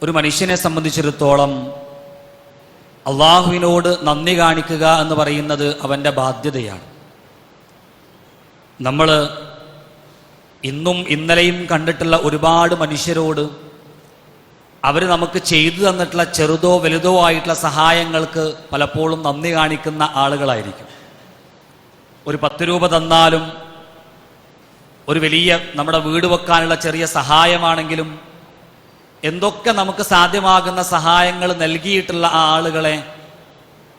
ഒരു മനുഷ്യനെ സംബന്ധിച്ചിടത്തോളം അള്ളാഹുവിനോട് നന്ദി കാണിക്കുക എന്ന് പറയുന്നത് അവൻ്റെ ബാധ്യതയാണ്. നമ്മൾ ഇന്നും ഇന്നലെയും കണ്ടിട്ടുള്ള ഒരുപാട് മനുഷ്യരോട് അവർ നമുക്ക് ചെയ്തു തന്നിട്ടുള്ള ചെറുതോ വലുതോ ആയിട്ടുള്ള സഹായങ്ങൾക്ക് പലപ്പോഴും നന്ദി കാണിക്കുന്ന ആളുകളായിരിക്കും. ഒരു 10 രൂപ തന്നാലും, ഒരു വലിയ നമ്മുടെ വീട് വെക്കാനുള്ള ചെറിയ സഹായമാണെങ്കിലും, എന്തൊക്കെ നമുക്ക് സാധ്യമാകുന്ന സഹായങ്ങൾ നൽകിയിട്ടുള്ള ആ ആളുകളെ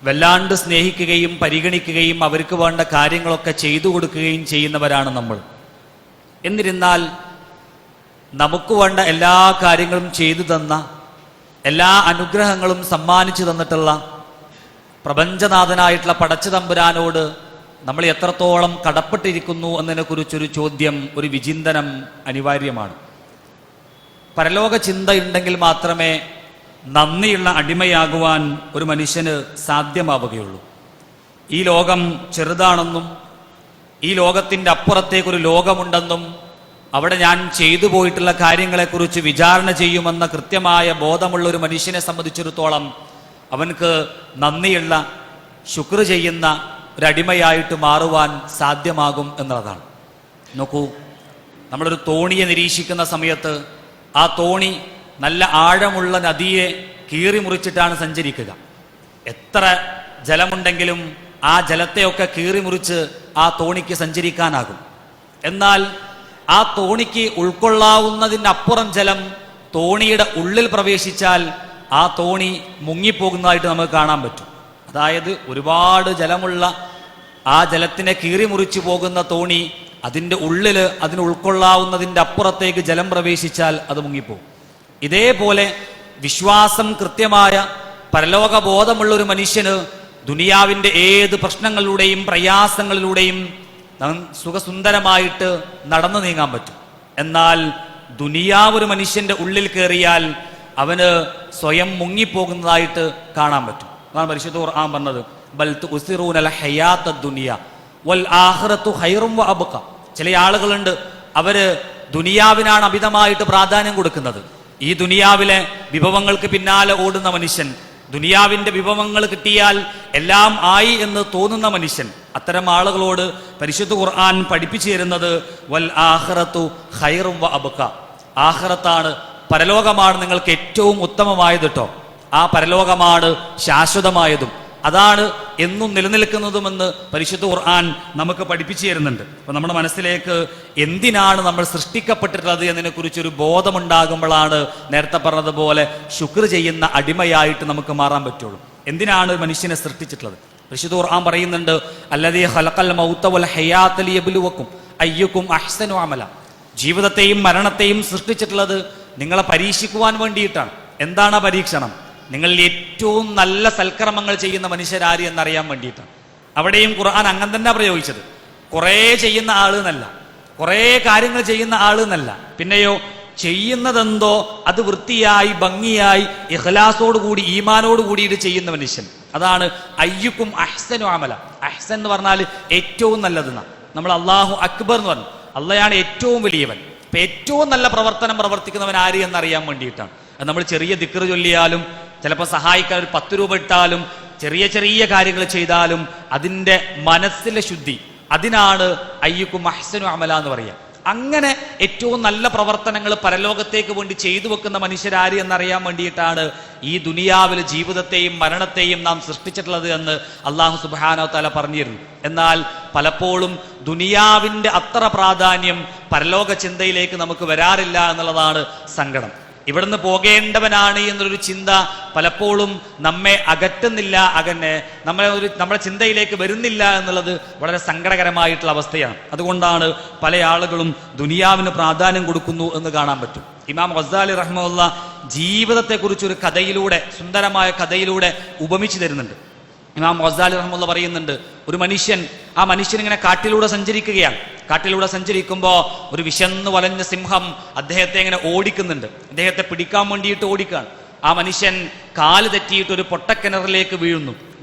വല്ലാണ്ട് സ്നേഹിക്കുകയും പരിഗണിക്കുകയും അവർക്ക് വേണ്ട കാര്യങ്ങളൊക്കെ ചെയ്തു കൊടുക്കുകയും ചെയ്യുന്നവരാണ് നമ്മൾ. എന്നിരുന്നാൽ നമുക്ക് വേണ്ട എല്ലാ കാര്യങ്ങളും ചെയ്തു തന്ന, എല്ലാ അനുഗ്രഹങ്ങളും സമ്മാനിച്ചു തന്നിട്ടുള്ള പ്രപഞ്ചനാഥനായിട്ടുള്ള പടച്ചതമ്പുരാനോട് നമ്മൾ എത്രത്തോളം കടപ്പെട്ടിരിക്കുന്നു എന്നതിനെക്കുറിച്ചൊരു ചോദ്യം, ഒരു വിചിന്തനം അനിവാര്യമാണ്. പരലോക ചിന്ത ഉണ്ടെങ്കിൽ മാത്രമേ നന്ദിയുള്ള അടിമയാകുവാൻ ഒരു മനുഷ്യന് സാധ്യമാവുകയുള്ളൂ. ഈ ലോകം ചെറുതാണെന്നും ഈ ലോകത്തിൻ്റെ അപ്പുറത്തേക്കൊരു ലോകമുണ്ടെന്നും അവിടെ ഞാൻ ചെയ്തു പോയിട്ടുള്ള കാര്യങ്ങളെക്കുറിച്ച് വിചാരണ ചെയ്യുമെന്ന കൃത്യമായ ബോധമുള്ള ഒരു മനുഷ്യനെ സംബന്ധിച്ചിടത്തോളം അവൻക്ക് നന്ദിയുള്ള, ശുക്ർ ചെയ്യുന്ന ഒരടിമയായിട്ട് മാറുവാൻ സാധ്യമാകും എന്നുള്ളതാണ്. നോക്കൂ, നമ്മളൊരു തോണിയെ നിരീക്ഷിക്കുന്ന സമയത്ത് ആ തോണി നല്ല ആഴമുള്ള നദിയെ കീറി മുറിച്ചിട്ടാണ് സഞ്ചരിക്കുക. എത്ര ജലമുണ്ടെങ്കിലും ആ ജലത്തെയൊക്കെ കീറി മുറിച്ച് ആ തോണിക്ക് സഞ്ചരിക്കാനാകും. എന്നാൽ ആ തോണിക്ക് ഉൾക്കൊള്ളാവുന്നതിനപ്പുറം ജലം തോണിയുടെ ഉള്ളിൽ പ്രവേശിച്ചാൽ ആ തോണി മുങ്ങിപ്പോകുന്നതായിട്ട് നമുക്ക് കാണാൻ പറ്റും. അതായത് ഒരുപാട് ജലമുള്ള ആ ജലത്തിനെ കീറി മുറിച്ചു പോകുന്ന തോണി അതിൻ്റെ ഉള്ളിൽ അതിന് ഉൾക്കൊള്ളാവുന്നതിൻ്റെ അപ്പുറത്തേക്ക് ജലം പ്രവേശിച്ചാൽ അത് മുങ്ങിപ്പോകും. ഇതേപോലെ വിശ്വാസം കൃത്യമായ പരലോകബോധമുള്ള ഒരു മനുഷ്യന് ദുനിയാവിൻ്റെ ഏത് പ്രശ്നങ്ങളിലൂടെയും പ്രയാസങ്ങളിലൂടെയും സുഖസുന്ദരമായിട്ട് നടന്നു നീങ്ങാൻ പറ്റും. എന്നാൽ ദുനിയാവ് ഒരു മനുഷ്യന്റെ ഉള്ളിൽ കയറിയാൽ അവന് സ്വയം മുങ്ങിപ്പോകുന്നതായിട്ട് കാണാൻ പറ്റും. അതാണ് പരിശുദ്ധ ഖുർആൻ പറഞ്ഞത്, ബൽ തുസിറൂനൽ ഹയാത്തദ് ദുനിയ വൽ ആഖിറത്തു ഖൈറും വഅബ്ഖ. ചില ആളുകളുണ്ട്, അവര് ദുനിയാവിനാണ് അമിതമായിട്ട് പ്രാധാന്യം കൊടുക്കുന്നത്. ഈ ദുനിയാവിലെ വിഭവങ്ങൾക്ക് പിന്നാലെ ഓടുന്ന മനുഷ്യൻ, ദുനിയാവിന്റെ വിഭവങ്ങൾ കിട്ടിയാൽ എല്ലാം ആയി എന്ന് തോന്നുന്ന മനുഷ്യൻ, അത്തരം ആളുകളോട് പരിശുദ്ധ ഖുർആൻ പഠിപ്പിച്ചു തരുന്നത് വൽ ആഖിറത്തു ഖൈറും വഅബ്ഖ. ആഖിറത്താണ്, പരലോകമാണ് നിങ്ങൾക്ക് ഏറ്റവും ഉത്തമമായത് കേട്ടോ. ആ പരലോകമാണ് ശാശ്വതമായതും അതാണ് എന്നും നിലനിൽക്കുന്നതുമെന്ന് പരിശുദ്ധ ഖുർആൻ നമുക്ക് പഠിപ്പിച്ചു തരുന്നുണ്ട്. അപ്പൊ നമ്മുടെ മനസ്സിലേക്ക് എന്തിനാണ് നമ്മൾ സൃഷ്ടിക്കപ്പെട്ടിട്ടുള്ളത് എന്നതിനെക്കുറിച്ചൊരു ബോധമുണ്ടാകുമ്പോഴാണ് നേരത്തെ പറഞ്ഞതുപോലെ ശുക്ർ ചെയ്യുന്ന അടിമയായിട്ട് നമുക്ക് മാറാൻ പറ്റുള്ളൂ. എന്തിനാണ് മനുഷ്യനെ സൃഷ്ടിച്ചിട്ടുള്ളത്? പരിശുദ്ധ ഖുർആൻ പറയുന്നുണ്ട്, അല്ലദീ ഖലഖൽ മൗത വൽ ഹയാത ലിയബ്ലുവക്കും അയ്യുക്കും അഹ്സനു അമല. ജീവിതത്തെയും മരണത്തെയും സൃഷ്ടിച്ചിട്ടുള്ളത് നിങ്ങളെ പരീക്ഷിക്കുവാൻ വേണ്ടിയിട്ടാണ്. എന്താണ് ആ പരീക്ഷണം? നിങ്ങളിൽ ഏറ്റവും നല്ല സൽക്കർമ്മങ്ങൾ ചെയ്യുന്ന മനുഷ്യരാര് എന്നറിയാൻ വേണ്ടിയിട്ടാണ്. അവിടെയും ഖുർആൻ അങ്ങനെ തന്നെ പ്രയോഗിച്ചത്. കുറേ ചെയ്യുന്ന ആള് എന്നല്ല, കുറേ കാര്യങ്ങൾ ചെയ്യുന്ന ആള് എന്നല്ല, പിന്നെയോ ചെയ്യുന്നതെന്തോ അത് വൃത്തിയായി ഭംഗിയായി ഇഖ്ലാസോടുകൂടി ഈമാനോട് കൂടിയിട്ട് ചെയ്യുന്ന മനുഷ്യൻ. അതാണ് അയ്യുക്കും അഹ്സനു അമല. അഹ്സൻ എന്ന് പറഞ്ഞാൽ ഏറ്റവും നല്ലതെന്നാ. നമ്മൾ അല്ലാഹു അക്ബർ എന്ന് പറഞ്ഞു, അള്ളയാണ് ഏറ്റവും വലിയവൻ. അപ്പൊ ഏറ്റവും നല്ല പ്രവർത്തനം പ്രവർത്തിക്കുന്നവൻ ആര് എന്നറിയാൻ വേണ്ടിയിട്ടാണ്. അത് നമ്മൾ ചെറിയ ദിക്ർ ചൊല്ലിയാലും, ചിലപ്പോൾ സഹായിക്കാൻ ഒരു 10 രൂപ ഇട്ടാലും, ചെറിയ ചെറിയ കാര്യങ്ങൾ ചെയ്താലും അതിൻ്റെ മനസ്സിലെ ശുദ്ധി, അതിനാണ് അയ്യുക്കും അഹ്സനു അമല എന്ന് പറയുക. അങ്ങനെ ഏറ്റവും നല്ല പ്രവർത്തനങ്ങൾ പരലോകത്തേക്ക് വേണ്ടി ചെയ്തു വെക്കുന്ന മനുഷ്യരാര് എന്നറിയാൻ വേണ്ടിയിട്ടാണ് ഈ ദുനിയാവിൽ ജീവിതത്തെയും മരണത്തെയും നാം സൃഷ്ടിച്ചിട്ടുള്ളത് എന്ന് അല്ലാഹു സുബ്ഹാനഹു വ തആല പറഞ്ഞിരുന്നു. എന്നാൽ പലപ്പോഴും ദുനിയാവിൻ്റെ അത്ര പ്രാധാന്യം പരലോക ചിന്തയിലേക്ക് നമുക്ക് വരാറില്ല എന്നുള്ളതാണ് സങ്കടം. ഇവിടുന്ന് പോകേണ്ടവനാണ് എന്നൊരു ചിന്ത പലപ്പോഴും നമ്മെ അകറ്റുന്നില്ല, നമ്മുടെ ചിന്തയിലേക്ക് വരുന്നില്ല എന്നുള്ളത് വളരെ സങ്കടകരമായിട്ടുള്ള അവസ്ഥയാണ്. അതുകൊണ്ടാണ് പല ആളുകളും ദുനിയാവിന് പ്രാധാന്യം കൊടുക്കുന്നു എന്ന് കാണാൻ പറ്റും. ഇമാം ഗസാലി റഹ്മത്തുള്ളാഹി ജീവിതത്തെക്കുറിച്ചൊരു കഥയിലൂടെ, സുന്ദരമായ കഥയിലൂടെ ഉപമിച്ചു തരുന്നുണ്ട്. ഇമാം ഗസാലി റഹ്മത്തുള്ളാഹി പറയുന്നുണ്ട്, ഒരു മനുഷ്യൻ ഇങ്ങനെ കാട്ടിലൂടെ സഞ്ചരിക്കുകയാണ്. കാട്ടിലൂടെ സഞ്ചരിക്കുമ്പോൾ ഒരു വിശന്ന് വലഞ്ഞ സിംഹം അദ്ദേഹത്തെ ഇങ്ങനെ ഓടിക്കുന്നുണ്ട്. അദ്ദേഹത്തെ പിടിക്കാൻ വേണ്ടിയിട്ട് ഓടിക്കുകയാണ്. ആ മനുഷ്യൻ കാല് തെറ്റിയിട്ട് ഒരു പൊട്ടക്കിണറിലേക്ക്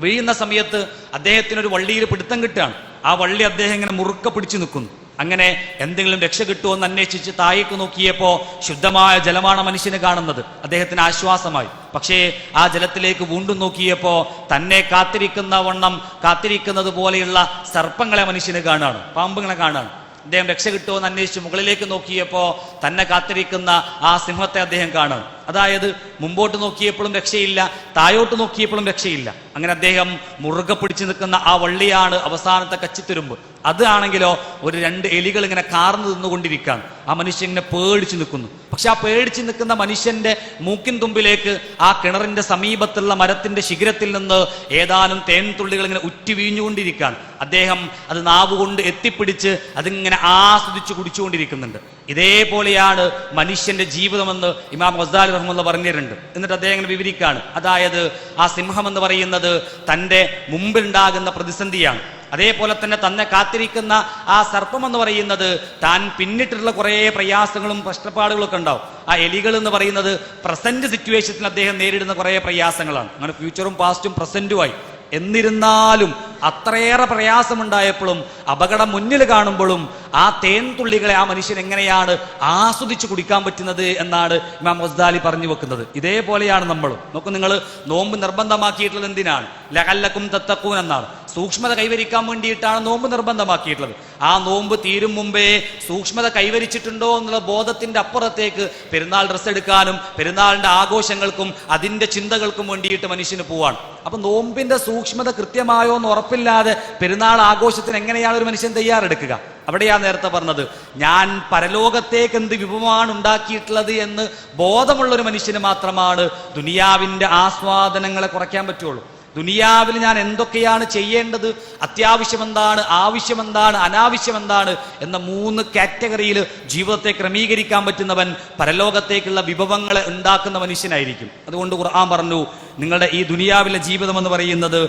വീഴുന്ന സമയത്ത് അദ്ദേഹത്തിനൊരു വള്ളിയിൽ പിടുത്തം കിട്ടുകയാണ്. ആ വള്ളി അദ്ദേഹം ഇങ്ങനെ മുറുക്ക പിടിച്ചു നിൽക്കുന്നു. അങ്ങനെ എന്തെങ്കിലും രക്ഷ കിട്ടുമോ എന്ന് അന്വേഷിച്ച് താഴേക്ക് നോക്കിയപ്പോൾ ശുദ്ധമായ ജലമാണ് മനുഷ്യന് കാണുന്നത്. അദ്ദേഹത്തിന് ആശ്വാസമായി. പക്ഷേ ആ ജലത്തിലേക്ക് വീണ്ടും നോക്കിയപ്പോൾ തന്നെ കാത്തിരിക്കുന്നത് പോലെയുള്ള സർപ്പങ്ങളെ മനുഷ്യന് കാണുകയാണ്, പാമ്പുകളെ കാണുകയാണ്. അദ്ദേഹം രക്ഷ കിട്ടുമോ എന്ന് അന്വേഷിച്ച് മുകളിലേക്ക് നോക്കിയപ്പോൾ തന്നെ കാത്തിരിക്കുന്ന ആ സിംഹത്തെ അദ്ദേഹം കാണും. അതായത് മുമ്പോട്ട് നോക്കിയപ്പോഴും രക്ഷയില്ല, താഴോട്ട് നോക്കിയപ്പോഴും രക്ഷയില്ല. അങ്ങനെ അദ്ദേഹം മുറുകെ പിടിച്ചു നിൽക്കുന്ന ആ വള്ളിയാണ് അവസാനത്തെ കച്ചിത്തുരുമ്പ്. അത് ആണെങ്കിലോ ഒരു 2 എലികൾ ഇങ്ങനെ കാർന്നു നിന്നുകൊണ്ടിരിക്കുകയാണ്. ആ മനുഷ്യൻ ഇങ്ങനെ പേടിച്ചു നിൽക്കുന്നു. പക്ഷെ ആ പേടിച്ചു നിൽക്കുന്ന മനുഷ്യന്റെ മൂക്കിൻ തുമ്പിലേക്ക് ആ കിണറിന്റെ സമീപത്തുള്ള മരത്തിന്റെ ശിഖരത്തിൽ നിന്ന് ഏതാനും തേൻതുള്ളികൾ ഇങ്ങനെ ഉറ്റി വീഞ്ഞുകൊണ്ടിരിക്കുകയാണ്. അദ്ദേഹം അത് നാവുകൊണ്ട് എത്തിപ്പിടിച്ച് അതിങ്ങനെ ആസ്വദിച്ച് കുടിച്ചുകൊണ്ടിരിക്കുന്നുണ്ട്. ഇതേപോലെയാണ് മനുഷ്യന്റെ ജീവിതമെന്ന് ഇമാം ഗസാലി റഹ്മത്തുള്ളാഹി പറഞ്ഞിട്ടുണ്ട്. എന്നിട്ട് അദ്ദേഹം ഇങ്ങനെ വിവരിക്കുകയാണ്. അതായത് ആ സിംഹം എന്ന് പറയുന്നത് തൻ്റെ മുമ്പിലുണ്ടാകുന്ന പ്രതിസന്ധിയാണ്. അതേപോലെ തന്നെ കാത്തിരിക്കുന്ന ആ സർപ്പം എന്ന് പറയുന്നത് താൻ പിന്നിട്ടുള്ള കുറേ പ്രയാസങ്ങളും കഷ്ടപ്പാടുകളും ഒക്കെ ഉണ്ടാവും. ആ എലികൾ എന്ന് പറയുന്നത് പ്രസന്റ് സിറ്റുവേഷനിൽ അദ്ദേഹം നേരിടുന്ന കുറേ പ്രയാസങ്ങളാണ്. അങ്ങനെ ഫ്യൂച്ചറും പാസ്റ്റും പ്രസന്റുമായി. എന്നിരുന്നാലും അത്രയേറെ പ്രയാസമുണ്ടായപ്പോഴും അപകടം മുന്നിൽ കാണുമ്പോഴും ആ തേൻതുള്ളികളെ ആ മനുഷ്യൻ എങ്ങനെയാണ് ആസ്വദിച്ച് കുടിക്കാൻ പറ്റുന്നത് എന്നാണ് ഇമാം ഗസാലി പറഞ്ഞു വെക്കുന്നത്. ഇതേപോലെയാണ് നമ്മളും. നോക്കൂ, നിങ്ങൾ നോമ്പ് നിർബന്ധമാക്കിയിട്ടുള്ളത് എന്തിനാണ്? ലഅല്ലക്കും തത്തഖൂൻ എന്നാണ്. സൂക്ഷ്മത കൈവരിക്കാൻ വേണ്ടിയിട്ടാണ് നോമ്പ് നിർബന്ധമാക്കിയിട്ടുള്ളത്. ആ നോമ്പ് തീരും മുമ്പേ സൂക്ഷ്മത കൈവരിച്ചിട്ടുണ്ടോ എന്നുള്ള ബോധത്തിന്റെ അപ്പുറത്തേക്ക് പെരുന്നാൾ ഡ്രസ്സ് എടുക്കാനും പെരുന്നാളിന്റെ ആഘോഷങ്ങൾക്കും അതിന്റെ ചിന്തകൾക്കും വേണ്ടിയിട്ട് മനുഷ്യന് പോവാണ്. അപ്പൊ നോമ്പിന്റെ സൂക്ഷ്മത കൃത്യമായോ എന്ന് ഉറപ്പില്ലാതെ പെരുന്നാൾ ആഘോഷത്തിന് എങ്ങനെയാണ് ഒരു മനുഷ്യൻ തയ്യാറെടുക്കുക? അവിടെയാ നേരത്തെ പറഞ്ഞത്, ഞാൻ പരലോകത്തേക്ക് എന്ത് വിഭവമാണ് ഉണ്ടാക്കിയിട്ടുള്ളത് എന്ന് ബോധമുള്ള ഒരു മനുഷ്യന് മാത്രമാണ് ദുനിയാവിന്റെ ആസ്വാദനങ്ങളെ കുറയ്ക്കാൻ പറ്റുള്ളൂ. ദുനിയാവിൽ ഞാൻ എന്തൊക്കെയാണ് ചെയ്യേണ്ടത്, അത്യാവശ്യം എന്താണ്, ആവശ്യം എന്താണ്, അനാവശ്യം എന്താണ് എന്ന 3 കാറ്റഗറിയിൽ ജീവിതത്തെ ക്രമീകരിക്കാൻ പറ്റുന്നവൻ പരലോകത്തേക്കുള്ള വിഭവങ്ങളെ ഉണ്ടാക്കുന്ന മനുഷ്യനായിരിക്കും. അതുകൊണ്ട് ഖുർആൻ പറഞ്ഞു, നിങ്ങളുടെ ഈ ദുനിയാവിലെ ജീവിതം എന്ന് പറയുന്നത്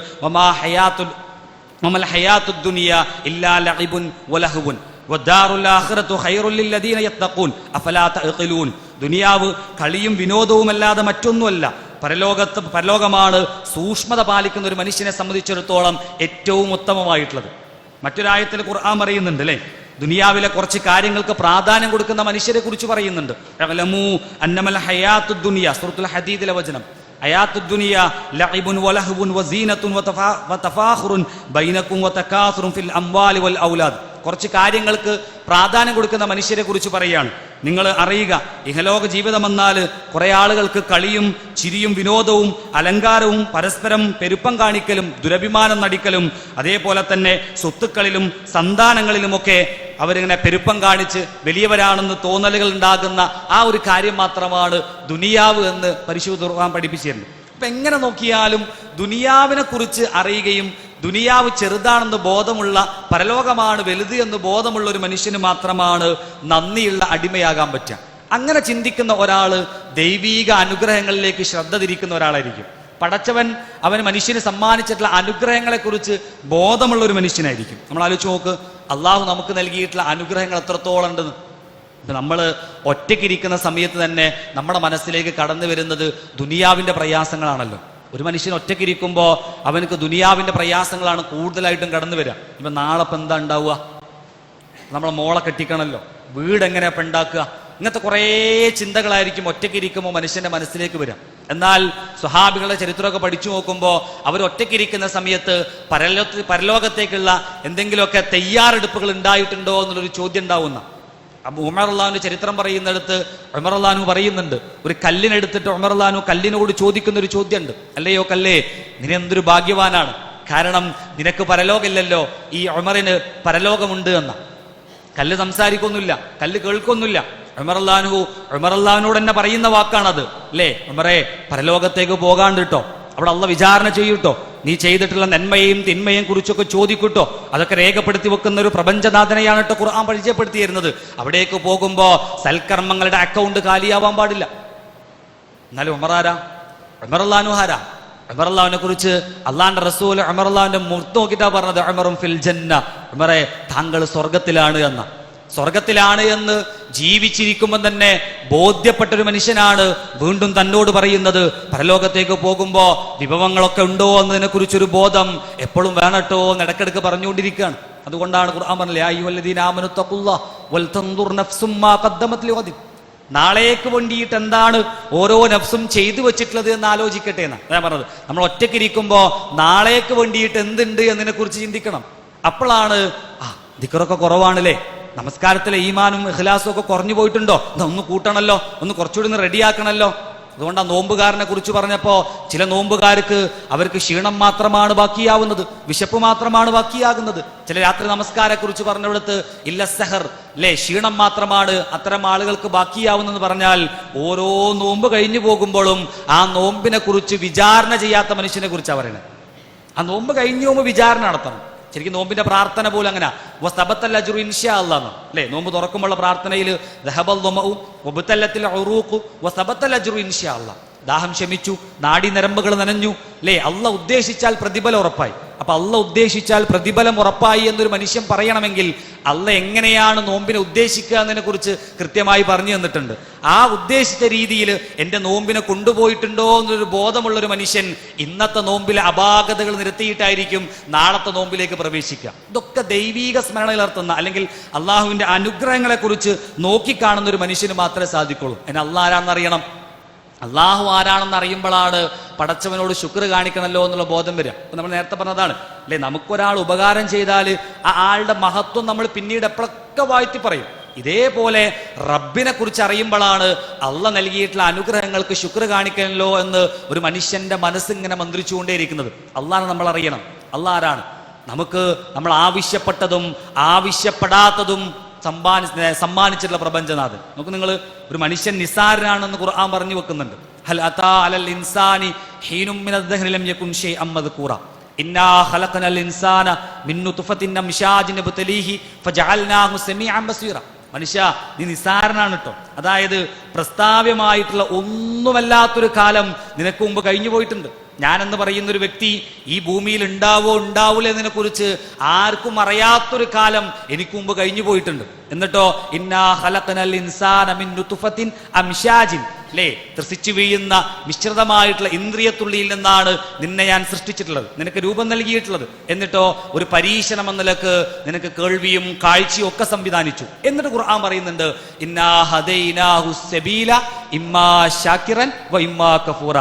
വമൽ ഹയാത്തുദ് ദുനിയ ഇല്ലാ ലഇബുൻ വലഹുൻ വദ്ദാറുൽ ആഖിറതു ഖൈറുൽ ലില്ലദീന യത്തഖൂൻ അഫലാ തഅഖിലൂൻ. ദുനിയാവ് കളിയും വിനോദവുമല്ലാതെ മറ്റൊന്നുമല്ല. പരലോകമാണ് സൂക്ഷ്മത പാലിക്കുന്ന ഒരു മനുഷ്യനെ സംബന്ധിച്ചിടത്തോളം ഏറ്റവും ഉത്തമമായിട്ടുള്ളത്. മറ്റൊരായത്തിൽ ഖുർആൻ പറയുന്നുണ്ട് അല്ലേ, ദുനിയാവിലെ കുറച്ച് കാര്യങ്ങൾക്ക് പ്രാധാന്യം കൊടുക്കുന്ന മനുഷ്യരെ കുറിച്ച് പറയുന്നുണ്ട്. അഅലമൂ അന്നമൽ ഹയാത്തുദ് ദുനിയ, സൂറത്തുൽ ഹദീദിലെ വചനം. ഹയാത്തുദ് ദുനിയ ലഇബുൻ വലഹുൻ വസീനത്തുൻ വതഫാഖുറുൻ ബൈനകും വതകാസുറുൻ ഫിൽ അംവാലി വൽ ഔലാദ്. കുറച്ച് കാര്യങ്ങൾക്ക് പ്രാധാന്യം കൊടുക്കുന്ന മനുഷ്യരെ കുറിച്ച് പറയാണ്. നിങ്ങൾ അറിയുക, ഇഹലോക ജീവിതം എന്നാൽ കുറെ ആളുകൾക്ക് കളിയും ചിരിയും വിനോദവും അലങ്കാരവും പരസ്പരം പെരുപ്പം കാണിക്കലും ദുരഭിമാനം നടിക്കലും അതേപോലെ തന്നെ സ്വത്തുക്കളിലും സന്താനങ്ങളിലുമൊക്കെ അവരിങ്ങനെ പെരുപ്പം കാണിച്ച് വലിയവരാണെന്ന് തോന്നലുകൾ ഉണ്ടാകുന്ന ആ ഒരു കാര്യം മാത്രമാണ് ദുനിയാവ് എന്ന് പരിശുദ്ധ ഖുർആൻ പഠിപ്പിച്ചിരുന്നു. അപ്പൊ എങ്ങനെ നോക്കിയാലും ദുനിയാവിനെ കുറിച്ച് അറിയുകയും ദുനിയാവ് ചെറുതാണെന്ന് ബോധമുള്ള, പരലോകമാണ് വലുത് എന്ന് ബോധമുള്ള ഒരു മനുഷ്യന് മാത്രമാണ് നന്ദിയുള്ള അടിമയാകാൻ പറ്റുക. അങ്ങനെ ചിന്തിക്കുന്ന ഒരാള് ദൈവീക അനുഗ്രഹങ്ങളിലേക്ക് ശ്രദ്ധ തിരിക്കുന്ന ഒരാളായിരിക്കും. പടച്ചവൻ അവന് മനുഷ്യന് സമ്മാനിച്ചിട്ടുള്ള അനുഗ്രഹങ്ങളെ കുറിച്ച് ബോധമുള്ള ഒരു മനുഷ്യനായിരിക്കും. നമ്മൾ ആലോചിച്ച് നോക്ക്, അള്ളാഹു നമുക്ക് നൽകിയിട്ടുള്ള അനുഗ്രഹങ്ങൾ എത്രത്തോളം ഉണ്ടെന്ന്. ഇപ്പൊ നമ്മൾ ഒറ്റയ്ക്കിരിക്കുന്ന സമയത്ത് തന്നെ നമ്മുടെ മനസ്സിലേക്ക് കടന്നു വരുന്നത് ദുനിയാവിന്റെ പ്രയാസങ്ങളാണല്ലോ. ഒരു മനുഷ്യൻ ഒറ്റയ്ക്കിരിക്കുമ്പോൾ അവനക്ക് ദുനിയാവിന്റെ പ്രയാസങ്ങളാണ് കൂടുതലായിട്ടും കടന്നു വരിക. ഇപ്പൊ നാളെ ഇപ്പം എന്താ ഉണ്ടാവുക? നമ്മളെ മോളെ കെട്ടിക്കണമല്ലോ, വീട് എങ്ങനെയാ ഇപ്പം ഉണ്ടാക്കുക? ഇങ്ങനത്തെ കുറേ ചിന്തകളായിരിക്കും ഒറ്റയ്ക്കിരിക്കുമ്പോൾ മനുഷ്യന്റെ മനസ്സിലേക്ക് വരിക. എന്നാൽ സ്വഹാബികളുടെ ചരിത്രമൊക്കെ പഠിച്ചു നോക്കുമ്പോൾ അവർ ഒറ്റയ്ക്കിരിക്കുന്ന സമയത്ത് പരലോകത്തേക്കുള്ള എന്തെങ്കിലുമൊക്കെ തയ്യാറെടുപ്പുകൾ ഉണ്ടായിട്ടുണ്ടോ എന്നുള്ളൊരു ചോദ്യം ഉണ്ടാവുന്ന. അപ്പൊ ഉമർ അള്ളാഹുവിന്റെ ചരിത്രം പറയുന്നിടത്ത് ഉമർ അള്ളാഹു പറയുന്നുണ്ട്, ഒരു കല്ലിനെടുത്തിട്ട് ഉമർ അള്ളാഹു കല്ലിനോട് ചോദിക്കുന്ന ഒരു ചോദ്യമുണ്ട്, അല്ലയോ കല്ലേ, നിന എന്തൊരു ഭാഗ്യവാനാണ്, കാരണം നിനക്ക് പരലോകമില്ലല്ലോ, ഈ ഉമറിന് പരലോകമുണ്ട് എന്ന. കല്ല് സംസാരിക്കൊന്നുമില്ല, കല്ല് കേൾക്കൊന്നുമില്ല. ഉമർ അള്ളാഹുവിനോട് തന്നെ പറയുന്ന വാക്കാണത്, അല്ലേ? ഉമറെ, പരലോകത്തേക്ക് പോകാണ്ട് കേട്ടോ, അവിടെ അള്ളാഹ് വിചാരണ ചെയ്യൂട്ടോ, നീ ചെയ്തിട്ടുള്ള നന്മയെയും തിന്മയെയും കുറിച്ചൊക്കെ ചോദിക്കൂട്ടോ, അതൊക്കെ രേഖപ്പെടുത്തി വെക്കുന്ന ഒരു പ്രപഞ്ചനാഥനെയാണ് കേട്ടോ ഖുർആൻ പരിചയപ്പെടുത്തിയിരുന്നത്. അവിടേക്ക് പോകുമ്പോ സൽക്കർമ്മങ്ങളുടെ അക്കൗണ്ട് കാലിയാവാൻ പാടില്ല. എന്നാലും ഉമർ അള്ളാഹുവിനെ കുറിച്ച് അള്ളാന്റെ റസൂൽ ഉമർ അള്ളാഹുവിന്റെ മുഖത്ത് നോക്കിയിട്ടാ പറഞ്ഞത്, ഉമറും ഫിൽ ജന്ന, ഉമറെ താങ്കൾ സ്വർഗത്തിലാണ് എന്ന. സ്വർഗത്തിലാണ് എന്ന് ജീവിച്ചിരിക്കുമ്പോൾ തന്നെ ബോധ്യപ്പെട്ടൊരു മനുഷ്യനാണ് വീണ്ടും തന്നോട് പറയുന്നത്, പരലോകത്തേക്ക് പോകുമ്പോ വിഭവങ്ങളൊക്കെ ഉണ്ടോ എന്നതിനെ കുറിച്ചൊരു ബോധം എപ്പോഴും വേണട്ടോ എന്ന് ഇടയ്ക്കിടയ്ക്ക് പറഞ്ഞുകൊണ്ടിരിക്കുകയാണ്. അതുകൊണ്ടാണ് ഖുർആൻ പറഞ്ഞത് യാ അയ്യുഹല്ലദീന ആമനു തഖുല്ലാഹ് വൽ തൻദുർ നഫ്സും മാ ഖദ്ദമത് ലിഗദിൻ. നാളേക്ക് വേണ്ടിയിട്ട് എന്താണ് ഓരോ നഫ്സും ചെയ്തു വെച്ചിട്ടുള്ളത് എന്ന് ആലോചിക്കട്ടെ എന്നാണ് ഞാൻ പറഞ്ഞത്. നമ്മൾ ഒറ്റയ്ക്കിരിക്കുമ്പോൾ നാളേക്ക് വേണ്ടിയിട്ട് എന്തുണ്ട് എന്നതിനെ കുറിച്ച് ചിന്തിക്കണം. അപ്പോഴാണ് ദിക്റൊക്കെ കുറവാണല്ലേ, നമസ്കാരത്തിലെ ഈമാനും ഇഖ്ലാസും ഒക്കെ കുറഞ്ഞു പോയിട്ടുണ്ടോ, ഒന്ന് കൂട്ടണല്ലോ, ഒന്ന് കുറച്ചുകൂടി റെഡിയാക്കണല്ലോ. അതുകൊണ്ട് ആ നോമ്പുകാരനെ കുറിച്ച് പറഞ്ഞപ്പോ ചില നോമ്പുകാർക്ക് അവർക്ക് ക്ഷീണം മാത്രമാണ് ബാക്കിയാവുന്നത്, വിശപ്പ് മാത്രമാണ് ബാക്കിയാകുന്നത്. ചില രാത്രി നമസ്കാരെ കുറിച്ച് പറഞ്ഞിടത്ത് ഇല്ല സഹർ അല്ലെ, ക്ഷീണം മാത്രമാണ് അത്തരം ആളുകൾക്ക് ബാക്കിയാവുന്നെന്ന് പറഞ്ഞാൽ ഓരോ നോമ്പ് കഴിഞ്ഞു പോകുമ്പോഴും ആ നോമ്പിനെ കുറിച്ച് വിചാരണ ചെയ്യാത്ത മനുഷ്യനെ കുറിച്ചാണ് പറയുന്നത്. ആ നോമ്പ് കഴിഞ്ഞു പോകുമ്പോൾ വിചാരണ നടത്തണം. ശരിക്കും നോമ്പിന്റെ പ്രാർത്ഥന പോലും അങ്ങനെ അല്ലേ, നോമ്പ് തുറക്കുമ്പോഴുള്ള പ്രാർത്ഥനയിൽ ദാഹം ശമിച്ചു, നാഡി നരമ്പുകൾ നനഞ്ഞു അല്ലേ, അള്ള ഉദ്ദേശിച്ചാൽ പ്രതിഫലം ഉറപ്പായി. അപ്പൊ അള്ള ഉദ്ദേശിച്ചാൽ പ്രതിഫലം ഉറപ്പായി എന്നൊരു മനുഷ്യൻ പറയണമെങ്കിൽ അള്ള എങ്ങനെയാണ് നോമ്പിനെ ഉദ്ദേശിക്കുക എന്നതിനെ കുറിച്ച് കൃത്യമായി പറഞ്ഞു തന്നിട്ടുണ്ട്. ആ ഉദ്ദേശിച്ച രീതിയിൽ എന്റെ നോമ്പിനെ കൊണ്ടുപോയിട്ടുണ്ടോ എന്നൊരു ബോധമുള്ളൊരു മനുഷ്യൻ ഇന്നത്തെ നോമ്പിലെ അപാകതകൾ നിരത്തിയിട്ടായിരിക്കും നാളത്തെ നോമ്പിലേക്ക് പ്രവേശിക്കുക. ഇതൊക്കെ ദൈവീക സ്മരണ നിലർത്തുന്ന അല്ലെങ്കിൽ അള്ളാഹുവിന്റെ അനുഗ്രഹങ്ങളെ കുറിച്ച് നോക്കിക്കാണുന്ന ഒരു മനുഷ്യന് മാത്രമേ സാധിക്കുള്ളൂ. അതിന് അള്ളാഹ് ആരാണെന്നറിയണം. അള്ളാഹു ആരാണെന്ന് അറിയുമ്പോഴാണ് പടച്ചവനോട് ശുക്ർ കാണിക്കണമല്ലോ എന്നുള്ള ബോധം വരിക. അപ്പൊ നമ്മൾ നേരത്തെ പറഞ്ഞതാണ് അല്ലെ, നമുക്കൊരാൾ ഉപകാരം ചെയ്താൽ ആ ആളുടെ മഹത്വം നമ്മൾ പിന്നീട് എപ്പോഴൊക്കെ വാഴ്ത്തി പറയും. ഇതേപോലെ റബ്ബിനെ കുറിച്ച് അറിയുമ്പോഴാണ് അള്ള നൽകിയിട്ടുള്ള അനുഗ്രഹങ്ങൾക്ക് ശുക്ർ കാണിക്കണമല്ലോ എന്ന് ഒരു മനുഷ്യന്റെ മനസ്സിങ്ങനെ മന്ത്രിച്ചുകൊണ്ടേയിരിക്കുന്നത്. അള്ളാഹ് നമ്മൾ അറിയണം. അള്ളാഹ് ആരാണ്, നമുക്ക് നമ്മൾ ആവശ്യപ്പെട്ടതും ആവശ്യപ്പെടാത്തതും സമ്മാനിച്ചിട്ടുള്ള പ്രപഞ്ചനാഥൻ. നമുക്ക് നിങ്ങൾ ഒരു മനുഷ്യൻ നിസാരനാണെന്ന് ഖുർആൻ പറഞ്ഞു വെക്കുന്നുണ്ട്. ഹൽ അതാ അലൽ ഇൻസാനി ഹീനും മിനദ് ദഹ്രി ലം യകുൻ ഷൈഅൻ മദ്കൂറ ഇന്നാ ഖലഖനൽ ഇൻസാന മിൻ നുത്ഫത്തിൻ അംശാജിൻ നബ്തലീഹി ഫജഅൽനാഹു സമീഅൻ ബസീറ. മനുഷ്യ, നീ നിസാരനാണ് കേട്ടോ. അതായത് പ്രസ്താവ്യമായിട്ടുള്ള ഒന്നുമല്ലാത്തൊരു കാലം നിനക്ക് മുമ്പ് കഴിഞ്ഞു പോയിട്ടുണ്ട്. ഞാനെന്ന് പറയുന്നൊരു വ്യക്തി ഈ ഭൂമിയിൽ ഉണ്ടാവൂല എന്നതിനെ കുറിച്ച് ആർക്കും അറിയാത്തൊരു കാലം എനിക്ക് മുമ്പ് കഴിഞ്ഞു പോയിട്ടുണ്ട്. എന്നിട്ടോ ഇന്നാ ഖലഖനൽ ഇൻസാന മിൻ നുത്ഫത്തിൻ അംശാജിൻ അല്ലേ, ത്രസിച്ചു വീഴുന്ന മിശ്രിതമായിട്ടുള്ള ഇന്ദ്രിയത്തുള്ളിയിൽ നിന്നാണ് നിന്നെ ഞാൻ സൃഷ്ടിച്ചിട്ടുള്ളത്, നിനക്ക് രൂപം നൽകിയിട്ടുള്ളത്. എന്നിട്ടോ ഒരു പരീക്ഷണം എന്ന നിലക്ക് നിനക്ക് കേൾവിയും കാഴ്ചയും ഒക്കെ സംവിധാനിച്ചു. എന്നിട്ട് ഖുർആൻ പറയുന്നുണ്ട് ഇന്നാ ഹദൈനാഹു സബീല ഇമ്മാ ശാകിറൻ വ ഇമ്മാ കഫൂറ.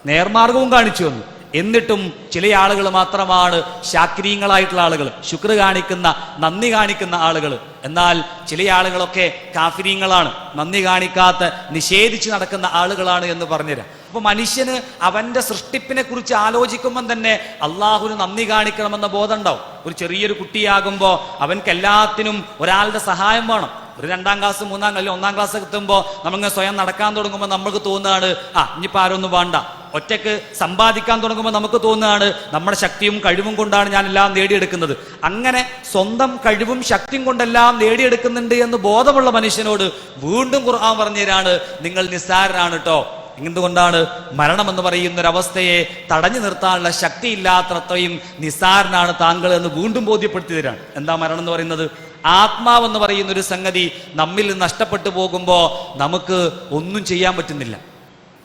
നേർമാർഗവും കാണിച്ചു വന്നു. എന്നിട്ടും ചില ആളുകൾ മാത്രമാണ് ശാക്രീയങ്ങളായിട്ടുള്ള ആളുകൾ, ശുക്ർ കാണിക്കുന്ന നന്ദി കാണിക്കുന്ന ആളുകൾ. എന്നാൽ ചില ആളുകളൊക്കെ കാഫിരീങ്ങളാണ്, നന്ദി കാണിക്കാത്ത നിഷേധിച്ച് നടക്കുന്ന ആളുകളാണ് എന്ന് പറഞ്ഞുതരാം. അപ്പൊ മനുഷ്യന് അവന്റെ സൃഷ്ടിപ്പിനെ കുറിച്ച് ആലോചിക്കുമ്പം തന്നെ അള്ളാഹുവിന് നന്ദി കാണിക്കണമെന്ന ബോധം ഉണ്ടാവും. ഒരു ചെറിയൊരു കുട്ടിയാകുമ്പോ അവൻക്ക് എല്ലാത്തിനും ഒരാളുടെ സഹായം വേണം. ഒരു 2ാം ക്ലാസ് 3ാം ക്ലാസ് 1ാം ക്ലാസ് എത്തുമ്പോൾ നമ്മളിങ്ങനെ സ്വയം നടക്കാൻ തുടങ്ങുമ്പോൾ നമുക്ക് തോന്നുകയാണ് ഇനിയിപ്പോൾ ആരൊന്നും വേണ്ട. ഒറ്റയ്ക്ക് സമ്പാദിക്കാൻ തുടങ്ങുമ്പോൾ നമുക്ക് തോന്നുകയാണ് നമ്മുടെ ശക്തിയും കഴിവും കൊണ്ടാണ് ഞാൻ എല്ലാം നേടിയെടുക്കുന്നത്. അങ്ങനെ സ്വന്തം കഴിവും ശക്തിയും കൊണ്ടെല്ലാം നേടിയെടുക്കുന്നുണ്ട് എന്ന് ബോധമുള്ള മനുഷ്യനോട് വീണ്ടും ഖുർആൻ പറഞ്ഞുതരാണ് നിങ്ങൾ നിസ്സാരനാണ് കേട്ടോ. എന്തുകൊണ്ടാണ്? മരണം എന്ന് പറയുന്ന ഒരവസ്ഥയെ തടഞ്ഞു നിർത്താനുള്ള ശക്തിയില്ലാത്തത്രയും നിസ്സാരനാണ് താങ്കൾ എന്ന് വീണ്ടും ബോധ്യപ്പെടുത്തി തരാണ്. എന്താ മരണം എന്ന് പറയുന്നത്? ആത്മാവെന്ന് പറയുന്ന ഒരു സംഗതി നമ്മിൽ നിന്ന് നഷ്ടപ്പെട്ടു പോകുമ്പോൾ നമുക്ക് ഒന്നും ചെയ്യാൻ പറ്റുന്നില്ല.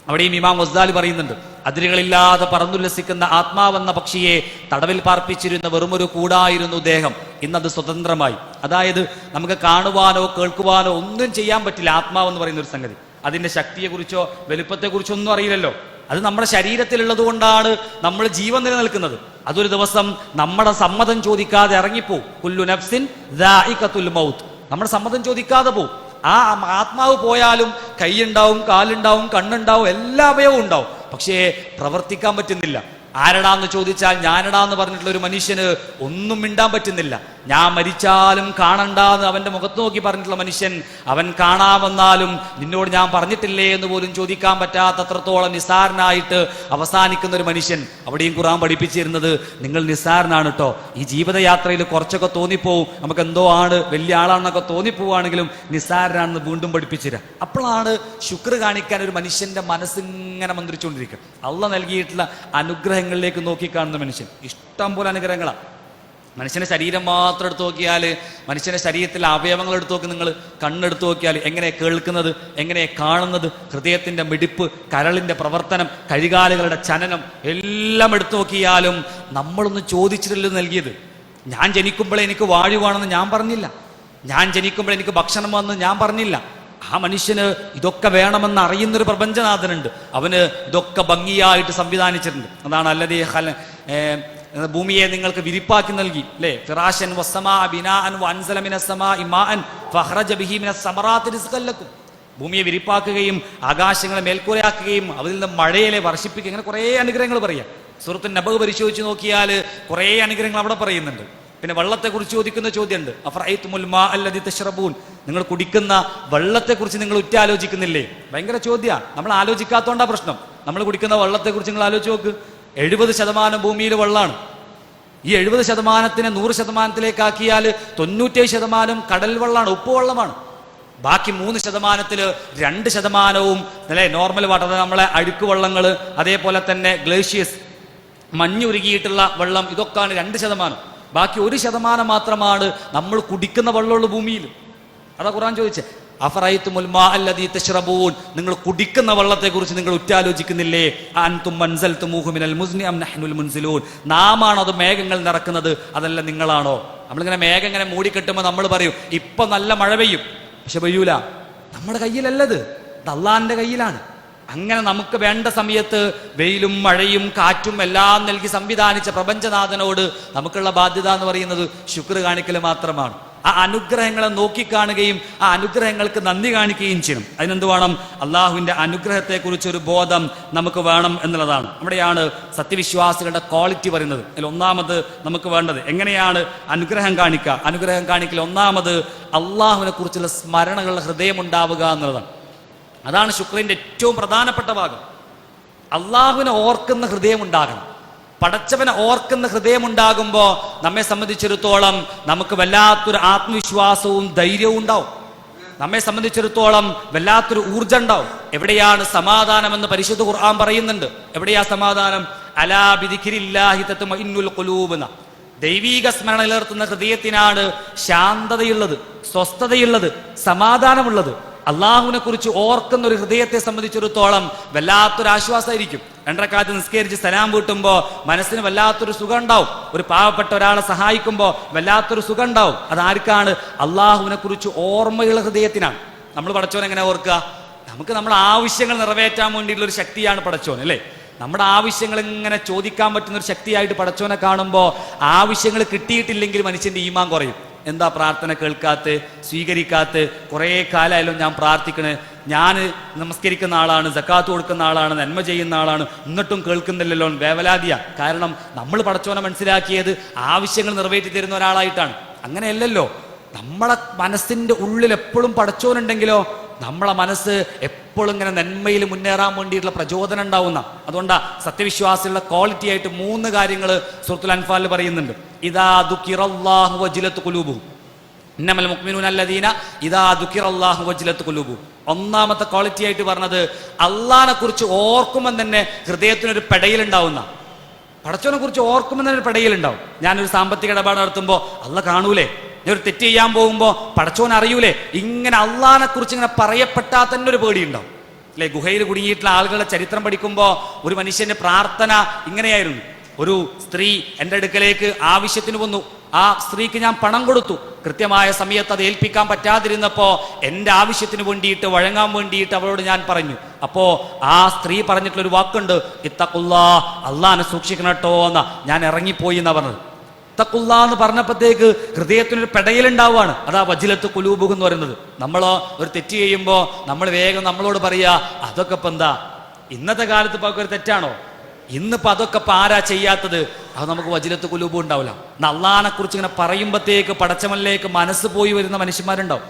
അവിടെയും ഇമാം ഗസ്സാലി പറയുന്നുണ്ട്, അതിരുകളില്ലാതെ പറന്നുല്ലസിക്കുന്ന ആത്മാവെന്ന പക്ഷിയെ തടവിൽ പാർപ്പിച്ചിരുന്ന വെറുമൊരു കൂടായിരുന്നു ദേഹം. ഇന്നത് സ്വതന്ത്രമായി. അതായത് നമുക്ക് കാണുവാനോ കേൾക്കുവാനോ ഒന്നും ചെയ്യാൻ പറ്റില്ല. ആത്മാവെന്ന് പറയുന്ന ഒരു സംഗതി അതിന്റെ ശക്തിയെക്കുറിച്ചോ വലുപ്പത്തെക്കുറിച്ചോ ഒന്നും അറിയില്ലല്ലോ. അത് നമ്മുടെ ശരീരത്തിലുള്ളത് കൊണ്ടാണ് നമ്മൾ ജീവൻ നിലനിൽക്കുന്നത്. അതൊരു ദിവസം നമ്മുടെ സമ്മതം ചോദിക്കാതെ ഇറങ്ങിപ്പോവും. കുല്ലു നഫ്സിൻ ദാഇഖത്തുൽ മൗത്ത്. നമ്മുടെ സമ്മതം ചോദിക്കാതെ പോവും. ആ ആത്മാവ് പോയാലും കൈയുണ്ടാവും, കാലുണ്ടാവും, കണ്ണുണ്ടാവും, എല്ലാ അവയവവും ഉണ്ടാവും. പക്ഷേ പ്രവർത്തിക്കാൻ പറ്റുന്നില്ല. ആരടാന്ന് ചോദിച്ചാൽ ഞാനടാന്ന് പറഞ്ഞിട്ടുള്ള ഒരു മനുഷ്യന് ഒന്നും മിണ്ടാൻ പറ്റുന്നില്ല. ഞാൻ മരിച്ചാലും കാണണ്ടാന്ന് അവന്റെ മുഖത്ത് നോക്കി പറഞ്ഞിട്ടുള്ള മനുഷ്യൻ അവൻ കാണാമെന്നാലും നിന്നോട് ഞാൻ പറഞ്ഞിട്ടില്ലേ എന്ന് പോലും ചോദിക്കാൻ പറ്റാത്തത്രത്തോളം നിസ്സാരനായിട്ട് അവസാനിക്കുന്ന ഒരു മനുഷ്യൻ. അവിടെയും ഖുർആൻ പഠിപ്പിച്ചിരുന്നത് നിങ്ങൾ നിസ്സാരനാണ് കേട്ടോ. ഈ ജീവിതയാത്രയിൽ കുറച്ചൊക്കെ തോന്നിപ്പോവും, നമുക്ക് എന്തോ ആണ്, വലിയ ആളാണെന്നൊക്കെ തോന്നിപ്പോവാണെങ്കിലും നിസ്സാരനാണെന്ന് വീണ്ടും പഠിപ്പിച്ചിരാ. അപ്പോഴാണ് ശുക്ർ കാണിക്കാൻ ഒരു മനുഷ്യന്റെ മനസ്സിങ്ങനെ മന്ത്രിച്ചുകൊണ്ടിരിക്കുക. അള്ളാഹ് നൽകിയിട്ടുള്ള അനുഗ്രഹങ്ങളിലേക്ക് നോക്കിക്കാണുന്ന മനുഷ്യൻ ഇഷ്ടം പോലെ അനുഗ്രഹങ്ങളാണ്. മനുഷ്യന്റെ ശരീരം മാത്രം എടുത്തു നോക്കിയാൽ, മനുഷ്യന്റെ ശരീരത്തിലെ അവയവങ്ങൾ എടുത്തു നോക്കി, നിങ്ങൾ കണ്ണെടുത്തു നോക്കിയാൽ എങ്ങനെ കേൾക്കുന്നത്, എങ്ങനെ കാണുന്നത്, ഹൃദയത്തിന്റെ മിടിപ്പ്, കരളിന്റെ പ്രവർത്തനം, കൈകാലുകളുടെ ചലനം എല്ലാം എടുത്തു നോക്കിയാലും നമ്മളൊന്നും ചോദിച്ചിട്ടില്ല നൽകിയത്. ഞാൻ ജനിക്കുമ്പോഴേ എനിക്ക് വാഴുവാണെന്ന് ഞാൻ പറഞ്ഞില്ല, ഞാൻ ജനിക്കുമ്പോൾ എനിക്ക് ഭക്ഷണം വന്ന് ഞാൻ പറഞ്ഞില്ല. ആ മനുഷ്യന് ഇതൊക്കെ വേണമെന്ന് അറിയുന്നൊരു പ്രപഞ്ചനാഥനുണ്ട്, അവന് ഇതൊക്കെ ഭംഗിയായിട്ട് സംവിധാനിച്ചിട്ടുണ്ട്. അതാണ് അല്ലദീ ഭൂമിയെ നിങ്ങൾക്ക് വിരിപ്പാക്കി നൽകി, അല്ലേ? ഫിറാശൻ വസ്സമാ ബിനാഅൻ വഅൻസല മിനസ് സമാഇ മാഅൻ ഫഖറജ ബിഹി മിനസ് സമറാത്തി റിസ്ഖൻ ലക്കും. ഭൂമിയെ വിരിപ്പാക്കുകയും ആകാശങ്ങളെ മേൽക്കൂരയാക്കുകയും അതിൽ നിന്ന് മഴയെ വർഷിപ്പിക്കുക, ഇങ്ങനെ കുറേ അനുഗ്രഹങ്ങൾ പറയാം. സൂറത്ത് നബഅ് പരിശോധിച്ച് നോക്കിയാൽ കുറേ അനുഗ്രഹങ്ങൾ അവിടെ പറയുന്നുണ്ട്. പിന്നെ വെള്ളത്തെക്കുറിച്ച് ചോദിക്കുന്ന ചോദ്യമുണ്ട്, അഫറഅയ്തുമുൽ മാ അല്ലദീ തശ്റബൂൻ, നിങ്ങൾ കുടിക്കുന്ന വെള്ളത്തെക്കുറിച്ച് നിങ്ങൾ ഉറ്റാലോചിക്കുന്നില്ലേ? ഭയങ്കര ചോദ്യമാണ്, നമ്മൾ ആലോചിക്കാത്തതുകൊണ്ടാ പ്രശ്നം. നമ്മൾ കുടിക്കുന്ന വെള്ളത്തെക്കുറിച്ച് നിങ്ങൾ ആലോചിച്ച് നോക്ക്. 70% ഭൂമിയിൽ വെള്ളമാണ്. ഈ 70%-നെ 100%-ത്തിലേക്കാക്കിയാൽ 97% കടൽ വെള്ളമാണ്, ഉപ്പുവെള്ളമാണ്. ബാക്കി 3%-ൽ 2%-വും അല്ലെ നോർമൽ വാട്ടർ, നമ്മളെ അഴുക്ക് വെള്ളങ്ങൾ, അതേപോലെ തന്നെ ഗ്ലേഷ്യേഴ്സ്, മഞ്ഞുരുകിയിട്ടുള്ള വെള്ളം, ഇതൊക്കെയാണ് 2%. ബാക്കി 1% മാത്രമാണ് നമ്മൾ കുടിക്കുന്ന വെള്ളമുള്ള ഭൂമിയിൽ. അതാ ഖുർആൻ ചോദിച്ചേ, അഫറഅയ്തുമുൽ മാ അല്ലദീ തശ്റബൂൻ, നിങ്ങൾ കുടിക്കുന്ന വെള്ളത്തെക്കുറിച്ച് നിങ്ങൾ ഉറ്റാലോചിക്കുന്നില്ലേ? അൻതും അൻസൽതുമൂഹു മിനൽ മുസ്നി അം നഹ്നുൽ മുൻസിലൂൻ, നാമാണോ അത് മേഘങ്ങൾ നിറക്കുന്നത്, അതല്ല നിങ്ങളാണോ? നമ്മളിങ്ങനെ മേഘം ഇങ്ങനെ മൂടിക്കെട്ടുമ്പോൾ നമ്മൾ പറയും ഇപ്പൊ നല്ല മഴ പെയ്യും, പക്ഷെ പെയ്യൂല. നമ്മുടെ കയ്യിലല്ലത്, ഇത് അള്ളാന്റെ കയ്യിലാണ്. അങ്ങനെ നമുക്ക് വേണ്ട സമയത്ത് വെയിലും മഴയും കാറ്റും എല്ലാം നൽകി സംവിധാനിച്ച പ്രപഞ്ചനാഥനോട് നമുക്കുള്ള ബാധ്യത എന്ന് പറയുന്നത് ശുക്ർ കാണിക്കൽ മാത്രമാണ്. ആ അനുഗ്രഹങ്ങളെ നോക്കിക്കാണുകയും ആ അനുഗ്രഹങ്ങൾക്ക് നന്ദി കാണിക്കുകയും ചെയ്യണം. അതിനെന്ത് വേണം? അള്ളാഹുവിന്റെ അനുഗ്രഹത്തെക്കുറിച്ചൊരു ബോധം നമുക്ക് വേണം എന്നുള്ളതാണ്. അവിടെയാണ് സത്യവിശ്വാസികളുടെ ക്വാളിറ്റി പറയുന്നത്. അതിൽ ഒന്നാമത് നമുക്ക് വേണ്ടത് എങ്ങനെയാണ് അനുഗ്രഹം കാണിക്കുക? അനുഗ്രഹം കാണിക്കൽ ഒന്നാമത് അള്ളാഹുവിനെ കുറിച്ചുള്ള സ്മരണകളുടെ ഹൃദയം ഉണ്ടാവുക എന്നുള്ളതാണ്. അതാണ് ശുക്രിന്റെ ഏറ്റവും പ്രധാനപ്പെട്ട ഭാഗം. അള്ളാഹുവിനെ ഓർക്കുന്ന ഹൃദയം ഉണ്ടാകണം. പടച്ചവനെ ഓർക്കുന്ന ഹൃദയം ഉണ്ടാകുമ്പോൾ നമ്മെ സംബന്ധിച്ചിടത്തോളം നമുക്ക് വല്ലാത്തൊരു ആത്മവിശ്വാസവും ധൈര്യവും ഉണ്ടാവും. നമ്മെ സംബന്ധിച്ചിടത്തോളം വല്ലാത്തൊരു ഊർജ്ജം ഉണ്ടാവും. എവിടെയാണ് സമാധാനം എന്ന് പരിശുദ്ധ ഖുർആൻ പറയുന്നുണ്ട്. എവിടെയാ സമാധാനം? അലാ ബിദിക്രില്ലാഹി തത്മഇന്നുൽ ഖുലൂബ്. ദൈവീക സ്മരണ നിലനിർത്തുന്ന ഹൃദയത്തിനാണ് ശാന്തതയുള്ളത്, സ്വസ്ഥതയുള്ളത്, സമാധാനമുള്ളത്. അള്ളാഹുവിനെ കുറിച്ച് ഓർക്കുന്ന ഒരു ഹൃദയത്തെ സംബന്ധിച്ചിടത്തോളം വല്ലാത്തൊരു ആശ്വാസമായിരിക്കും. 2 റക്അത്ത് നിസ്കരിച്ച് സലാം വീട്ടുമ്പോൾ മനസ്സിന് വല്ലാത്തൊരു സുഖം ഉണ്ടാവും. ഒരു പാവപ്പെട്ട ഒരാളെ സഹായിക്കുമ്പോൾ വല്ലാത്തൊരു സുഖം ഉണ്ടാവും. അതാർക്കാണ്? അള്ളാഹുവിനെ കുറിച്ച് ഓർമ്മയുള്ള ഹൃദയത്തിനാണ്. നമ്മൾ പടച്ചോൻ എങ്ങനെ ഓർക്കുക? നമുക്ക് നമ്മുടെ ആവശ്യങ്ങൾ നിറവേറ്റാൻ വേണ്ടിയിട്ടുള്ള ഒരു ശക്തിയാണ് പടച്ചോൻ, അല്ലേ? നമ്മുടെ ആവശ്യങ്ങൾ ഇങ്ങനെ ചോദിക്കാൻ പറ്റുന്ന ഒരു ശക്തിയായിട്ട് പടച്ചോനെ കാണുമ്പോൾ ആവശ്യങ്ങൾ കിട്ടിയിട്ടില്ലെങ്കിൽ മനുഷ്യന്റെ ഈമാൻ കുറയും. എന്താ പ്രാർത്ഥന കേൾക്കാത്ത, സ്വീകരിക്കാത്ത? കുറേ കാലമായാലും ഞാൻ പ്രാർത്ഥിക്കണേ, ഞാൻ നമസ്കരിക്കുന്ന ആളാണ്, സക്കാത്ത് കൊടുക്കുന്ന ആളാണ്, നന്മ ചെയ്യുന്ന ആളാണ്, എന്നിട്ടും കേൾക്കുന്നില്ലല്ലോ, വേവലാതിയ. കാരണം നമ്മൾ പടച്ചോനെ മനസ്സിലാക്കിയത് ആവശ്യങ്ങൾ നിറവേറ്റി തരുന്ന ഒരാളായിട്ടാണ്. അങ്ങനെയല്ലല്ലോ. നമ്മളെ മനസ്സിന്റെ ഉള്ളിൽ എപ്പോഴും പടച്ചോനുണ്ടെങ്കിലോ നമ്മളെ മനസ്സ് എപ്പോഴും ഇങ്ങനെ നന്മയിൽ മുന്നേറാൻ വേണ്ടിയിട്ടുള്ള പ്രചോദനം ഉണ്ടാവുന്ന. അതുകൊണ്ടാ സത്യവിശ്വാസികളുടെ ക്വാളിറ്റി ആയിട്ട് 3 കാര്യങ്ങൾ സൂറത്തുൽ അൻഫാലിൽ പറയുന്നുണ്ട്. ഇദാ ദുകിറല്ലാഹു വജിലത് ഖുലൂബുഹും ഇന്നമൽ മുഅ്മിനൂന അല്ലദീന ഇദാ ദുകിറല്ലാഹു വജിലത് ഖുലൂബുഹും. ഒന്നാമത്തെ ക്വാളിറ്റി ആയിട്ട് പറഞ്ഞത് അള്ളാഹിനെ കുറിച്ച് ഓർക്കുമ്പോൾ തന്നെ ഹൃദയത്തിനൊരു പെടയിലുണ്ടാവുന്ന. പടച്ചോനെ കുറിച്ച് ഓർക്കുമ്പോൾ തന്നെ ഒരു പെടയിലുണ്ടാവും. ഞാനൊരു സാമ്പത്തിക ഇടപാട് നടത്തുമ്പോൾ അള്ളാഹ് കാണൂലേ? ഞാൻ ഒരു തെറ്റ് ചെയ്യാൻ പോകുമ്പോൾ പടച്ചോൻ അറിയൂലേ? ഇങ്ങനെ അള്ളാഹിനെ കുറിച്ച് ഇങ്ങനെ പറയപ്പെട്ടാൽ തന്നെ ഒരു പേടിയുണ്ടാവും, അല്ലെ? ഗുഹയിൽ കുടുങ്ങിയിട്ടുള്ള ആളുകളുടെ ചരിത്രം പഠിക്കുമ്പോൾ ഒരു മനുഷ്യന്റെ പ്രാർത്ഥന ഇങ്ങനെയായിരുന്നു. ഒരു സ്ത്രീ എൻ്റെ അടുക്കലേക്ക് ആവശ്യത്തിന് വന്നു. ആ സ്ത്രീക്ക് ഞാൻ പണം കൊടുത്തു. കൃത്യമായ സമയത്ത് അത് ഏൽപ്പിക്കാൻ പറ്റാതിരുന്നപ്പോ എൻ്റെ ആവശ്യത്തിന് വേണ്ടിയിട്ട് വഴങ്ങാൻ വേണ്ടിയിട്ട് അവളോട് ഞാൻ പറഞ്ഞു. അപ്പോ ആ സ്ത്രീ പറഞ്ഞിട്ടുള്ളൊരു വാക്കുണ്ട്, ഇത്തഖുല്ലാ, അള്ളാഹിനെ സൂക്ഷിക്കണം കേട്ടോ എന്നാ. ഞാൻ ഇറങ്ങിപ്പോയി എന്നാ പറഞ്ഞത്. ഇത്തഖുല്ലാ എന്ന് പറഞ്ഞപ്പോഴത്തേക്ക് ഹൃദയത്തിനൊരു പെടയിലുണ്ടാവുകയാണ്. അതാ വജിലത്ത് ഖുലൂബുഹും എന്ന് പറയുന്നത്. നമ്മളോ ഒരു തെറ്റ് ചെയ്യുമ്പോൾ നമ്മൾ വേഗം നമ്മളോട് പറയാ അതൊക്കെ ഇപ്പം എന്താ, ഇന്നത്തെ കാലത്ത് ഇപ്പൊ ഒരു തെറ്റാണോ? ഇന്നിപ്പോ അതൊക്കെ ഇപ്പൊ ആരാ ചെയ്യാത്തത്? അത് നമുക്ക് വജിലത്ത് ഖുലൂബ് ഉണ്ടാവില്ല. അള്ളാഹിനെ കുറിച്ച് ഇങ്ങനെ പറയുമ്പോഴത്തേക്ക് പടച്ചവനിലേക്ക് മനസ്സ് പോയി വരുന്ന മനുഷ്യന്മാരുണ്ടാവും.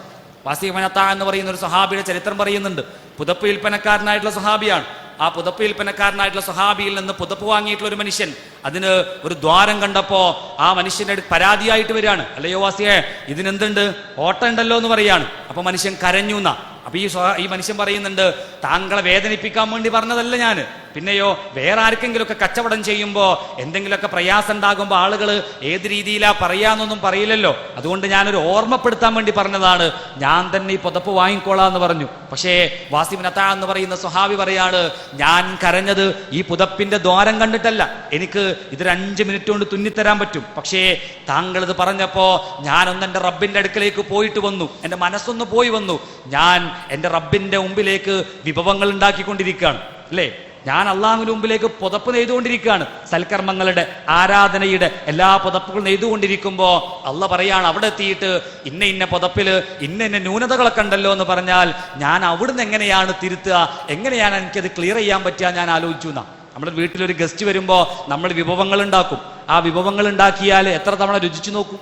വാസിമനത്ത എന്ന് പറയുന്ന ഒരു സഹാബിയുടെ ചരിത്രം പറയുന്നുണ്ട്. പുതപ്പ് വിൽപ്പനക്കാരനായിട്ടുള്ള സഹാബിയാണ്. ആ പുതപ്പ് വിൽപ്പനക്കാരനായിട്ടുള്ള സഹാബിയിൽ നിന്ന് പുതപ്പ് വാങ്ങിയിട്ടുള്ള ഒരു മനുഷ്യൻ അതിന് ഒരു ദ്വാരം കണ്ടപ്പോ ആ മനുഷ്യന്റെ പരാതിയായിട്ട് വരികയാണ്, അല്ലയോ വാസിയെ ഇതിനെന്തുണ്ട്, ഓട്ടം ഉണ്ടല്ലോ എന്ന് പറയാണ്. അപ്പൊ മനുഷ്യൻ കരഞ്ഞു എന്നാ. അപ്പൊ ഈ മനുഷ്യൻ പറയുന്നുണ്ട്, താങ്കളെ വേദനിപ്പിക്കാൻ വേണ്ടി പറഞ്ഞതല്ല ഞാൻ, പിന്നെയോ വേറെ ആർക്കെങ്കിലുമൊക്കെ കച്ചവടം ചെയ്യുമ്പോൾ എന്തെങ്കിലുമൊക്കെ പ്രയാസം ഉണ്ടാകുമ്പോൾ ആളുകൾ ഏത് രീതിയിലാ പറയാന്നൊന്നും പറയില്ലല്ലോ. അതുകൊണ്ട് ഞാനൊരു ഓർമ്മപ്പെടുത്താൻ വേണ്ടി പറഞ്ഞതാണ്. ഞാൻ തന്നെ ഈ പുതപ്പ് വാങ്ങിക്കോളാന്ന് പറഞ്ഞു. പക്ഷേ വാസിബ് നത്താ എന്ന് പറയുന്ന സ്വഹാബി പറയാണ്, ഞാൻ കരഞ്ഞത് ഈ പുതപ്പിന്റെ ദ്വാരം കണ്ടിട്ടല്ല, എനിക്ക് ഇതൊരു 5 മിനിറ്റ് കൊണ്ട് തുന്നിത്തരാൻ പറ്റും. പക്ഷേ താങ്കൾ ഇത് പറഞ്ഞപ്പോ ഞാനൊന്ന് എൻ്റെ റബ്ബിന്റെ അടുക്കലേക്ക് പോയിട്ട് വന്നു, എൻ്റെ മനസ്സൊന്ന് പോയി വന്നു. ഞാൻ എൻ്റെ റബ്ബിന്റെ മുമ്പിലേക്ക് വിഭവങ്ങൾ ഉണ്ടാക്കിക്കൊണ്ടിരിക്കുകയാണ് അല്ലേ, ഞാൻ അള്ളാഹുവിന്റെ മുമ്പിലേക്ക് പുതപ്പ് നെയ്തുകൊണ്ടിരിക്കുകയാണ്. സൽക്കർമ്മങ്ങളുടെ ആരാധനയുടെ എല്ലാ പുതപ്പുകളും നെയ്തുകൊണ്ടിരിക്കുമ്പോ അള്ള പറയാണ്, അവിടെ എത്തിയിട്ട് ഇന്ന പുതപ്പില് ഇന്ന ന്യൂനതകളൊക്കെ ഉണ്ടല്ലോ എന്ന് പറഞ്ഞാൽ ഞാൻ അവിടുന്ന് എങ്ങനെയാണ് തിരുത്തുക, എങ്ങനെയാണ് എനിക്കത് ക്ലിയർ ചെയ്യാൻ പറ്റുക ഞാൻ ആലോചിച്ചു എന്നാ. നമ്മുടെ വീട്ടിലൊരു ഗസ്റ്റ് വരുമ്പോ നമ്മൾ വിഭവങ്ങൾ ഉണ്ടാക്കും. ആ വിഭവങ്ങൾ ഉണ്ടാക്കിയാൽ എത്ര തവണ രുചിച്ചു നോക്കും?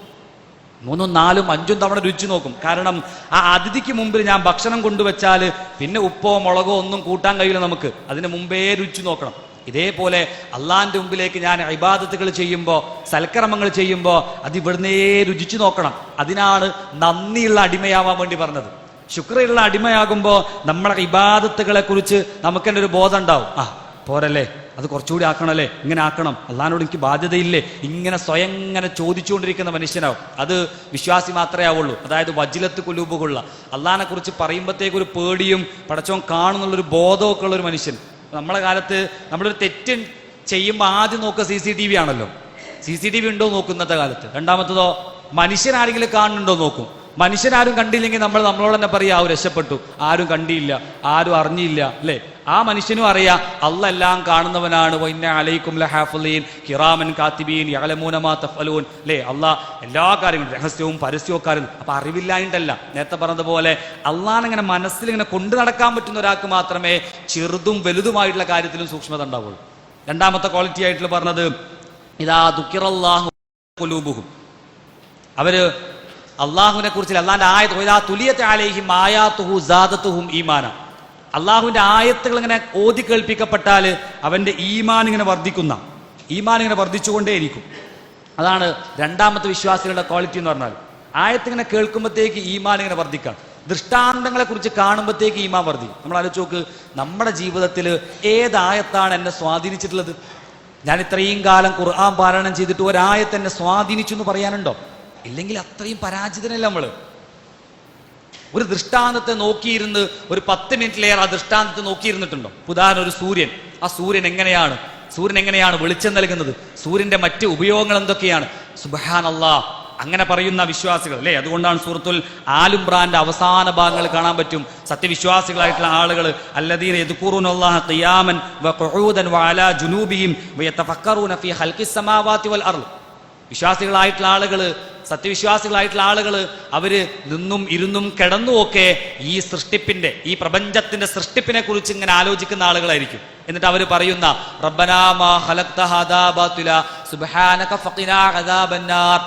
3, 4, 5 തവണ രുചിച്ചു നോക്കും. കാരണം ആ അതിഥിക്ക് മുമ്പിൽ ഞാൻ ഭക്ഷണം കൊണ്ടുവച്ചാൽ പിന്നെ ഉപ്പോ മുളകോ ഒന്നും കൂട്ടാൻ കഴിയില്ല നമുക്ക്, അതിന് മുമ്പേ രുചിച്ചു നോക്കണം. ഇതേപോലെ അള്ളാഹിന്റെ മുമ്പിലേക്ക് ഞാൻ ഇബാദത്തുകൾ ചെയ്യുമ്പോൾ, സൽക്കർമ്മങ്ങൾ ചെയ്യുമ്പോൾ അത് ഇവിടുന്നേ രുചിച്ചു നോക്കണം. അതിനാണ് നന്ദിയുള്ള അടിമയാവാൻ വേണ്ടി പറഞ്ഞത്. ശുക്രയുള്ള അടിമയാകുമ്പോൾ നമ്മളെ ഇബാദത്തുകളെ കുറിച്ച് നമുക്ക് തന്നെ ഒരു ബോധം ഉണ്ടാവും. പോരല്ലേ, അത് കുറച്ചുകൂടി ആക്കണമല്ലേ, ഇങ്ങനെ ആക്കണം, അള്ളാഹിനോട് എനിക്ക് ബാധ്യതയില്ലേ, ഇങ്ങനെ സ്വയം ഇങ്ങനെ ചോദിച്ചുകൊണ്ടിരിക്കുന്ന മനുഷ്യനാവും. അത് വിശ്വാസി മാത്രമേ ആവുള്ളൂ. അതായത് വജിലത്ത് കുലൂബുകൊള്ള, അള്ളാഹിനെ കുറിച്ച് പറയുമ്പോഴത്തേക്ക് ഒരു പേടിയും പടച്ചോൻ കാണുന്നുള്ളൊരു ബോധമൊക്കെ ഉള്ളൊരു മനുഷ്യൻ. നമ്മളെ കാലത്ത് നമ്മളൊരു തെറ്റ് ചെയ്യുമ്പോൾ ആദ്യം നോക്കുക CCTV ആണല്ലോ. CCTV ഉണ്ടോ നോക്കും ഇന്നത്തെ കാലത്ത്. രണ്ടാമത്തതോ മനുഷ്യനാരെങ്കിലും കാണുന്നുണ്ടോ നോക്കും. മനുഷ്യനാരും കണ്ടില്ലെങ്കിൽ നമ്മളോട് തന്നെ പറയാ, രക്ഷപ്പെട്ടു, ആരും കണ്ടില്ല, ആരും അറിഞ്ഞില്ല അല്ലേ. ആ മനുഷ്യനും അറിയാം അള്ള എല്ലാം കാണുന്നവനാണ്. വഇന്ന അലൈക്കും ലഹാഫിളീൻ കിറാമൻ കാതിബീൻ യഅലമൂന മാ തഫ്അലൂൻ അല്ലേ. അള്ളാഹ് എല്ലാ കാര്യങ്ങളും രഹസ്യവും പരസ്യവും ഒക്കെ അറിയുന്നു. അപ്പൊ അറിവില്ലായിട്ടല്ല, നേരത്തെ പറഞ്ഞതുപോലെ അള്ളാഹിനെ ഇങ്ങനെ മനസ്സിൽ ഇങ്ങനെ കൊണ്ടു നടക്കാൻ പറ്റുന്ന ഒരാൾക്ക് മാത്രമേ ചെറുതും വലുതുമായിട്ടുള്ള കാര്യത്തിലും സൂക്ഷ്മത ഉണ്ടാവുള്ളൂ. രണ്ടാമത്തെ ക്വാളിറ്റി ആയിട്ട് പറഞ്ഞത് ഇദാ ദുക്കിറല്ലാഹു ഖുലൂബുഹും, അവര് അള്ളാഹുവിനെ കുറിച്ച് അള്ളാഹിന്റെ അള്ളാഹുവിന്റെ ആയത്തുകൾ ഇങ്ങനെ ഓതി കേൾപ്പിക്കപ്പെട്ടാൽ അവന്റെ ഈമാൻ ഇങ്ങനെ വർദ്ധിച്ചുകൊണ്ടേയിരിക്കും. അതാണ് രണ്ടാമത്തെ വിശ്വാസികളുടെ ക്വാളിറ്റി എന്ന് പറഞ്ഞാൽ. ആയത്തിങ്ങനെ കേൾക്കുമ്പോഴത്തേക്ക് ഈമാൻ ഇങ്ങനെ വർദ്ധിക്കാം. ദൃഷ്ടാന്തങ്ങളെ കുറിച്ച് കാണുമ്പോഴത്തേക്ക് ഈമാൻ വർദ്ധിക്കും. നമ്മൾ ആലോചിച്ച് നോക്ക്, നമ്മുടെ ജീവിതത്തിൽ ഏതായത്താണ് എന്നെ സ്വാധീനിച്ചിട്ടുള്ളത്? ഞാൻ ഇത്രയും കാലം ഖുർആൻ പാരായണം ചെയ്തിട്ട് ഒരായത്ത് എന്നെ സ്വാധീനിച്ചു എന്ന് പറയാനുണ്ടോ? ഇല്ലെങ്കിൽ അത്രയും പരാജിതനല്ല നമ്മള്. ഒരു ദൃഷ്ടാന്തത്തെ നോക്കിയിരുന്ന് ഒരു 10 മിനിറ്റിലേറെ ആ ദൃഷ്ടാന്തത്തെ നോക്കിയിരുന്നിട്ടുണ്ടോ? ഉദാഹരണം, ഒരു സൂര്യൻ. ആ സൂര്യൻ എങ്ങനെയാണ് വെളിച്ചം നൽകുന്നത്? സൂര്യന്റെ മറ്റ് ഉപയോഗങ്ങൾ എന്തൊക്കെയാണ്? സുബ്ഹാനല്ലാഹ്, അങ്ങനെ പറയുന്ന വിശ്വാസികൾ അല്ലേ. അതുകൊണ്ടാണ് സൂറത്തുൽ ആൽ ഇംറാന്റെ അവസാന ഭാഗങ്ങൾ കാണാൻ പറ്റും. സത്യവിശ്വാസികളായിട്ടുള്ള ആളുകൾ അല്ലദീന യദ്കുറൂനല്ലാഹ ഖിയാമൻ വഖുഊദൻ വഅലാ ജുനൂബിഹിം വയതഫക്കറൂന ഫീ ഖൽഖിസ് സമാവാതി വൽ അർള്. വിശ്വാസികളായിട്ടുള്ള ആളുകൾ, സത്യവിശ്വാസികളായിട്ടുള്ള ആളുകൾ അവര് നിന്നും ഇരുന്നും കിടന്നുമൊക്കെ ഈ സൃഷ്ടിപ്പിന്റെ, ഈ പ്രപഞ്ചത്തിന്റെ സൃഷ്ടിപ്പിനെ കുറിച്ച് ഇങ്ങനെ ആലോചിക്കുന്ന ആളുകളായിരിക്കും. എന്നിട്ട് അവർ പറയുന്ന റബ്ബനാ മാ ഖലഖ്ത ഹാദാ ബാതില സുബ്ഹാനക ഫഖിനാ അദാബന്നാർ.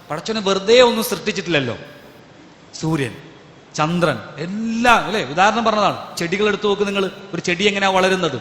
പടച്ചോനെ വെറുതെ ഒന്നും സൃഷ്ടിച്ചിട്ടില്ലല്ലോ. സൂര്യൻ, ചന്ദ്രൻ, എല്ലാം അല്ലെ. ഉദാഹരണം പറഞ്ഞതാണ്, ചെടികൾ എടുത്തു നോക്ക് നിങ്ങൾ. ഒരു ചെടി എങ്ങനെയാ വളരുന്നത്?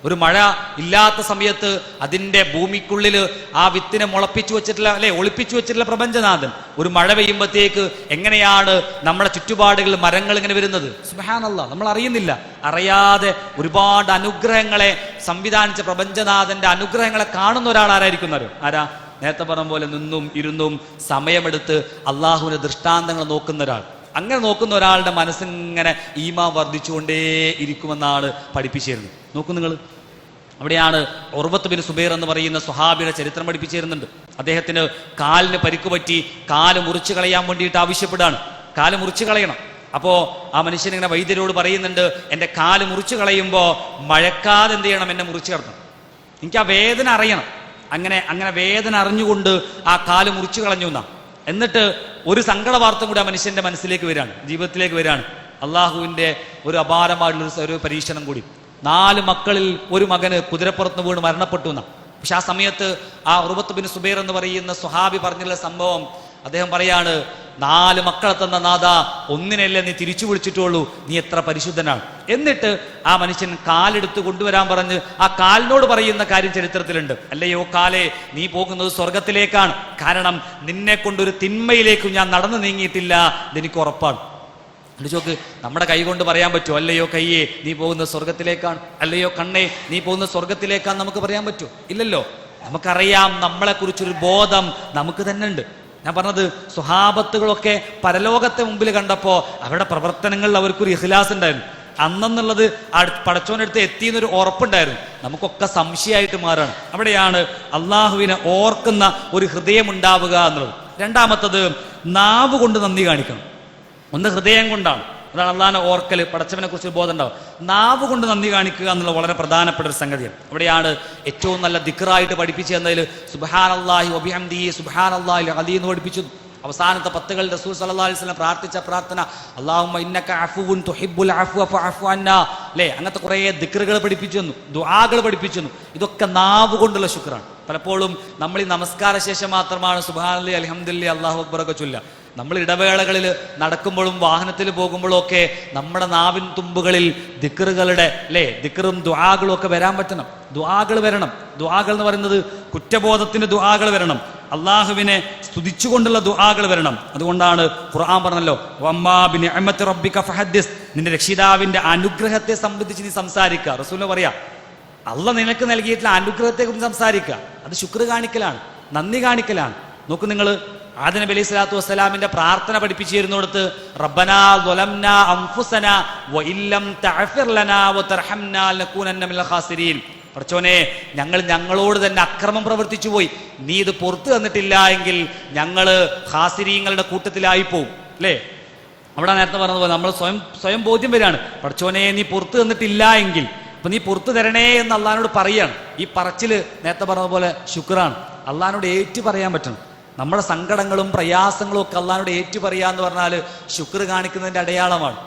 ഒരു മഴ ഇല്ലാത്ത സമയത്ത് അതിന്റെ ഭൂമിക്കുള്ളിൽ ആ വിത്തിനെ മുളപ്പിച്ചു വെച്ചിട്ടുള്ള അല്ലെ, ഒളിപ്പിച്ചു വെച്ചിട്ടുള്ള പ്രപഞ്ചനാഥൻ ഒരു മഴ പെയ്യുമ്പോഴത്തേക്ക് എങ്ങനെയാണ് നമ്മുടെ ചുറ്റുപാടുകളിൽ മരങ്ങൾ ഇങ്ങനെ വരുന്നത്? സുബ്ഹാനല്ലാഹ്, നമ്മൾ അറിയുന്നില്ല. അറിയാതെ ഒരുപാട് അനുഗ്രഹങ്ങളെ സംവിധാനിച്ച പ്രപഞ്ചനാഥന്റെ അനുഗ്രഹങ്ങളെ കാണുന്ന ഒരാൾ ആരായിരിക്കുന്നവരോ? ആരാ? നേരത്തെ പറഞ്ഞ പോലെ നിന്നും ഇരുന്നും സമയമെടുത്ത് അള്ളാഹുവിന്റെ ദൃഷ്ടാന്തങ്ങൾ നോക്കുന്ന ഒരാൾ. അങ്ങനെ നോക്കുന്ന ഒരാളുടെ മനസ്സിങ്ങനെ ഈമാൻ വർദ്ധിച്ചുകൊണ്ടേ ഇരിക്കുമെന്നാണ് പഠിപ്പിച്ചിരുന്നത്. നോക്കൂ നിങ്ങൾ, അവിടെയാണ് ഉർവത്ത് ബിൻ സുബൈർ എന്ന് പറയുന്ന സ്വഹാബിയുടെ ചരിത്രം പഠിപ്പിച്ചിരുന്നുണ്ട്. അദ്ദേഹത്തിന് കാലിന് പരിക്ക് പറ്റി, കാല് മുറിച്ചു കളയാൻ വേണ്ടിയിട്ട് ആവശ്യപ്പെടുകയാണ്. കാല് മുറിച്ചു കളയണം. അപ്പോ ആ മനുഷ്യൻ ഇങ്ങനെ വൈദ്യരോട് പറയുന്നുണ്ട്, എൻ്റെ കാല് മുറിച്ചു കളയുമ്പോൾ മഴക്കാതെ എന്ത് ചെയ്യണം? എന്നെ മുറിച്ചു കിടക്കണം, എനിക്ക് ആ വേദന അറിയണം. അങ്ങനെ വേദന അറിഞ്ഞുകൊണ്ട് ആ കാല് മുറിച്ചു കളഞ്ഞു എന്നാ. എന്നിട്ട് ഒരു സങ്കട വാർത്ത കൂടി ആ മനുഷ്യന്റെ മനസ്സിലേക്ക് വരികയാണ്, ജീവിതത്തിലേക്ക് വരികയാണ്. അള്ളാഹുവിന്റെ ഒരു അപാരമായിട്ടുള്ള ഒരു പരീക്ഷണം കൂടി. 4 മക്കളിൽ ഒരു മകന് കുതിരപ്പുറത്ത് വീണ് മരണപ്പെട്ടു എന്നാ. പക്ഷെ ആ സമയത്ത് ആ ഉർവത്ത് ബിൻ സുബൈർ എന്ന് പറയുന്ന സ്വഹാബി പറഞ്ഞുള്ള സംഭവം, അദ്ദേഹം പറയാണ്, 4 മക്കളെ തന്ന നാഥ, ഒന്നിനല്ലേ നീ തിരിച്ചു വിളിച്ചിട്ടുള്ളൂ, നീ എത്ര പരിശുദ്ധനാണ്. എന്നിട്ട് ആ മനുഷ്യൻ കാലെടുത്ത് കൊണ്ടുവരാൻ പറഞ്ഞ് ആ കാലിനോട് പറയുന്ന കാര്യം ചരിത്രത്തിലുണ്ട്. അല്ലയോ കാലേ, നീ പോകുന്നത് സ്വർഗത്തിലേക്കാണ്. കാരണം നിന്നെ കൊണ്ടൊരു തിന്മയിലേക്കും ഞാൻ നടന്നു നീങ്ങിയിട്ടില്ല, ഇതെനിക്ക് ഉറപ്പാണ്. ചോക്ക് നമ്മുടെ കൈ കൊണ്ട് പറയാൻ പറ്റുമോ? അല്ലയോ കയ്യേ നീ പോകുന്ന സ്വർഗത്തിലേക്കാണ്, അല്ലയോ കണ്ണേ നീ പോകുന്ന സ്വർഗത്തിലേക്കാണ് നമുക്ക് പറയാൻ പറ്റുമോ? ഇല്ലല്ലോ. നമുക്കറിയാം, നമ്മളെക്കുറിച്ചൊരു ബോധം നമുക്ക് തന്നെ ഉണ്ട്. ഞാൻ പറഞ്ഞത്, സ്വഹാബത്തുകളൊക്കെ പരലോകത്തെ മുമ്പിൽ കണ്ടപ്പോൾ അവരുടെ പ്രവർത്തനങ്ങളിൽ അവർക്കൊരു ഇഖ്ലാസ് ഉണ്ടായിരുന്നു. അന്നെന്നുള്ളത് പടച്ചോനടുത്ത് എത്തിയെന്നൊരു ഉറപ്പുണ്ടായിരുന്നു. നമുക്കൊക്കെ സംശയമായിട്ട് മാറാണ്. അവിടെയാണ് അള്ളാഹുവിനെ ഓർക്കുന്ന ഒരു ഹൃദയം ഉണ്ടാവുക എന്നുള്ളത്. രണ്ടാമത്തത്, നാവ് കൊണ്ട് നന്ദി കാണിക്കണം. ഒന്ന് ഹൃദയം കൊണ്ടാണ്, അതാണ് അള്ളാഹിനെ ഓർക്കല്, പടച്ചവനെ കുറിച്ച് ബോധം ഉണ്ടാവും. നാവ് കൊണ്ട് നന്ദി കാണിക്കുക എന്നുള്ളത് വളരെ പ്രധാനപ്പെട്ട ഒരു സംഗതിയാണ്. അവിടെയാണ് ഏറ്റവും നല്ല ദിക്റായിട്ട് പഠിപ്പിച്ചു തന്നതിൽ സുബ്ഹാനല്ലാഹി വബിഹംദിഹി സുബ്ഹാനല്ലാഹിൽ അലീം എന്ന് പഠിപ്പിച്ചു. അവസാനത്തെ 10 റസൂൽ സല്ലല്ലാഹു അലൈഹി വസല്ലം പ്രാർത്ഥിച്ച പ്രാർത്ഥന അല്ലാഹുമ്മ ഇന്നക അഫുവുൻ തുഹിബ്ബുൽ അഫ്വ ഫഅഫു അന്നാ, അല്ലേ? അങ്ങനത്തെ കുറേ ദിക്റുകൾ പഠിപ്പിച്ചു തന്നു, ദുആകൾ പഠിപ്പിച്ചു തന്നു. ഇതൊക്കെ നാവ് കൊണ്ടുള്ള ശുക്റാണ്. പലപ്പോഴും നമ്മൾ ഈ നമസ്കാര ശേഷം മാത്രമാണ് സുബ്ഹാനല്ലാഹി അൽഹംദുലില്ലാഹി അല്ലാഹു അക്ബർ ഒക്കെ ചൊല്ലുക. നമ്മൾ ഇടവേളകളിൽ നടക്കുമ്പോഴും വാഹനത്തിൽ പോകുമ്പോഴും ഒക്കെ നമ്മുടെ നാവിൻ തുമ്പുകളിൽ ദിക്റുകളുടെ, അല്ലേ, ദിക്റും ദുആകളും ഒക്കെ വരാൻ പറ്റണം. ദുആകൾ വരണം. ദുആകൾ എന്ന് പറയുന്നത് കുറ്റബോധത്തിന്റെ ദുആകൾ വരണം, അള്ളാഹുവിനെ സ്തുതിച്ചുകൊണ്ടുള്ള ദുആകൾ വരണം. അതുകൊണ്ടാണ് ഖുർആൻ പറഞ്ഞല്ലോ, വമ്മാ ബിനിഅമത്തി റബ്ബിക ഫഹദ്ദിസ്, നിന്റെ രക്ഷിതാവിന്റെ അനുഗ്രഹത്തെ സംബന്ധിച്ച് നീ സംസാരിക്കുക. റസൂൽ പറയാ, അള്ളാഹ് നിനക്ക് നൽകിയിട്ടുള്ള അനുഗ്രഹത്തെ കുറിച്ച് സംസാരിക്കുക. അത് ശുക്ർ കാണിക്കലാണ്, നന്ദി കാണിക്കലാണ്. നോക്കൂ, നിങ്ങൾ ആദം നബി അലൈഹി സ്വലാത്തു വസ്സലാമിന്റെ പ്രാർത്ഥന പഠിപ്പിച്ചു തരുന്നിടത്ത് റബ്ബനാ ളലംനാ അൻഫുസനാ വഇല്ലം തഗ്ഫിർ ലനാ വതർഹംനാ ലനകൂനന്ന മിനൽ ഖാസിരീൻ. പടച്ചോനെ, ഞങ്ങളോട് തന്നെ അക്രമം പ്രവർത്തിച്ചു പോയി, നീ ഇത് പുറത്തു തന്നിട്ടില്ല എങ്കിൽ ഞങ്ങള് ഖാസിരീങ്ങളുടെ കൂട്ടത്തിലായി പോവും, അല്ലേ? അവിടെ നേരത്തെ പറഞ്ഞതുപോലെ നമ്മൾ സ്വയം ബോധ്യം വരികയാണ്, പടച്ചോനെ നീ പുറത്തു തന്നിട്ടില്ല എങ്കിൽ, അപ്പൊ നീ പുറത്തു തരണേ എന്ന് അള്ളഹാനോട് പറയാണ്. ഈ പറച്ചില് നേരത്തെ പറഞ്ഞതുപോലെ ശുക്റാണ്. അള്ളഹാനോട് ഏറ്റു പറയാൻ പറ്റണം. നമ്മുടെ സങ്കടങ്ങളും പ്രയാസങ്ങളും ഒക്കെ അള്ളഹാനോട് ഏറ്റു പറയാന്ന് പറഞ്ഞാൽ ശുക്ർ കാണിക്കുന്നതിന്റെ അടയാളമാണ്.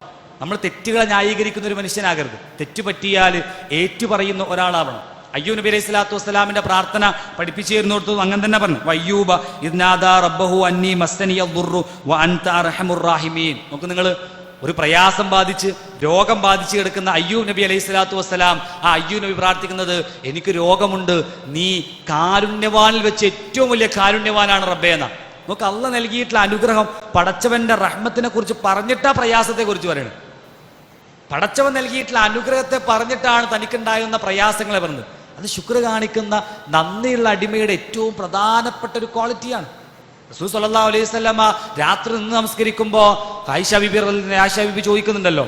നമ്മൾ തെറ്റുകളെ ന്യായീകരിക്കുന്ന ഒരു മനുഷ്യനാകരുത്. തെറ്റു പറ്റിയാൽ ഏറ്റു പറയുന്ന ഒരാളാവണം. അയ്യൂബ് നബി അലൈഹി സ്വലാത്തു വസ്സലാമിന്റെ പ്രാർത്ഥന പഠിപ്പിച്ചു തരുന്നിടത്തും അങ്ങനെ തന്നെ പറഞ്ഞു, വയ്യൂബ ഇദ് നാദാ റബ്ബഹു അന്നി മസ്സനിയ ദുർറു വഅൻത അർഹമുർ റാഹിമീൻ. നോക്ക്, നിങ്ങൾ ഒരു പ്രയാസം ബാധിച്ച് രോഗം ബാധിച്ച് കിടക്കുന്ന അയ്യൂബ് നബി അലൈഹി സ്വലാത്തു വസ്സലാം, ആ അയ്യൂബ് നബി പ്രാർത്ഥിക്കുന്നത്, എനിക്ക് രോഗമുണ്ട്, നീ കാരുണ്യവാനിൽ വെച്ച് ഏറ്റവും വലിയ കാരുണ്യവാനാണ് റബ്ബേ എന്നാ. നമുക്ക് അള്ളാഹ് നൽകിയിട്ടുള്ള അനുഗ്രഹം, പടച്ചവന്റെ റഹ്മത്തിനെ കുറിച്ച് പറഞ്ഞിട്ടാ പ്രയാസത്തെ കുറിച്ച് പറയുന്നത്. പടച്ചവൻ നൽകിയിട്ടുള്ള അനുഗ്രഹത്തെ പറഞ്ഞിട്ടാണ് തനിക്കുണ്ടാകുന്ന പ്രയാസങ്ങളെ പറഞ്ഞത്. അത് ശുക്ർ കാണിക്കുന്ന നന്ദിയുള്ള അടിമയുടെ ഏറ്റവും പ്രധാനപ്പെട്ട ഒരു ക്വാളിറ്റിയാണ്. റസൂൽ സല്ലല്ലാഹു അലൈഹി വസല്ലമ രാത്രി നിന്ന് നമസ്കരിക്കുമ്പോ ആയിഷ ബീബി ചോദിക്കുന്നുണ്ടല്ലോ,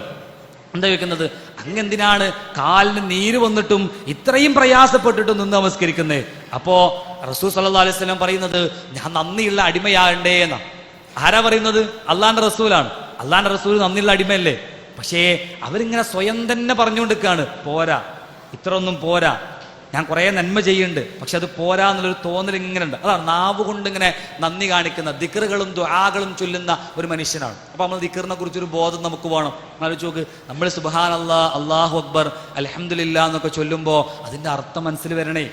എന്താ ചോദിക്കുന്നത്? അങ്ങെന്തിനാണ് കാലിന് നീര് വന്നിട്ടും ഇത്രയും പ്രയാസപ്പെട്ടിട്ടും നിന്ന് നമസ്കരിക്കുന്നത്? അപ്പോ റസൂൽ സല്ലല്ലാഹു അലൈഹി വസല്ലം പറയുന്നത്, ഞാൻ നന്ദിയുള്ള അടിമയാകണ്ടേ എന്നാ. ആരാ പറയുന്നത്? അള്ളാന്റെ റസൂലാണ്. അള്ളാന്റെ റസൂൽ നന്ദിയുള്ള അടിമയല്ലേ? പക്ഷേ അവരിങ്ങനെ സ്വയം തന്നെ പറഞ്ഞുകൊണ്ടിരിക്കുകയാണ്, പോരാ, ഇത്രയൊന്നും പോരാ, ഞാൻ കുറേ നന്മ ചെയ്യുന്നുണ്ട്, പക്ഷെ അത് പോരാ എന്നുള്ളൊരു തോന്നൽ ഇങ്ങനെ ഉണ്ട്. അതാണ് നാവ് കൊണ്ട് ഇങ്ങനെ നന്ദി കാണിക്കുന്ന, ദിക്റുകളും ദുആകളും ചൊല്ലുന്ന ഒരു മനുഷ്യനാണ്. അപ്പൊ നമ്മൾ ദിക്റിനെ കുറിച്ചൊരു ബോധം നമുക്ക് വേണം. ആലോചിച്ച് നോക്ക്, നമ്മൾ സുബ്ഹാനല്ലാഹ്, അല്ലാഹു അക്ബർ, അൽഹംദുലില്ലാഹ് എന്നൊക്കെ ചൊല്ലുമ്പോൾ അതിന്റെ അർത്ഥം മനസ്സിൽ വരണേ.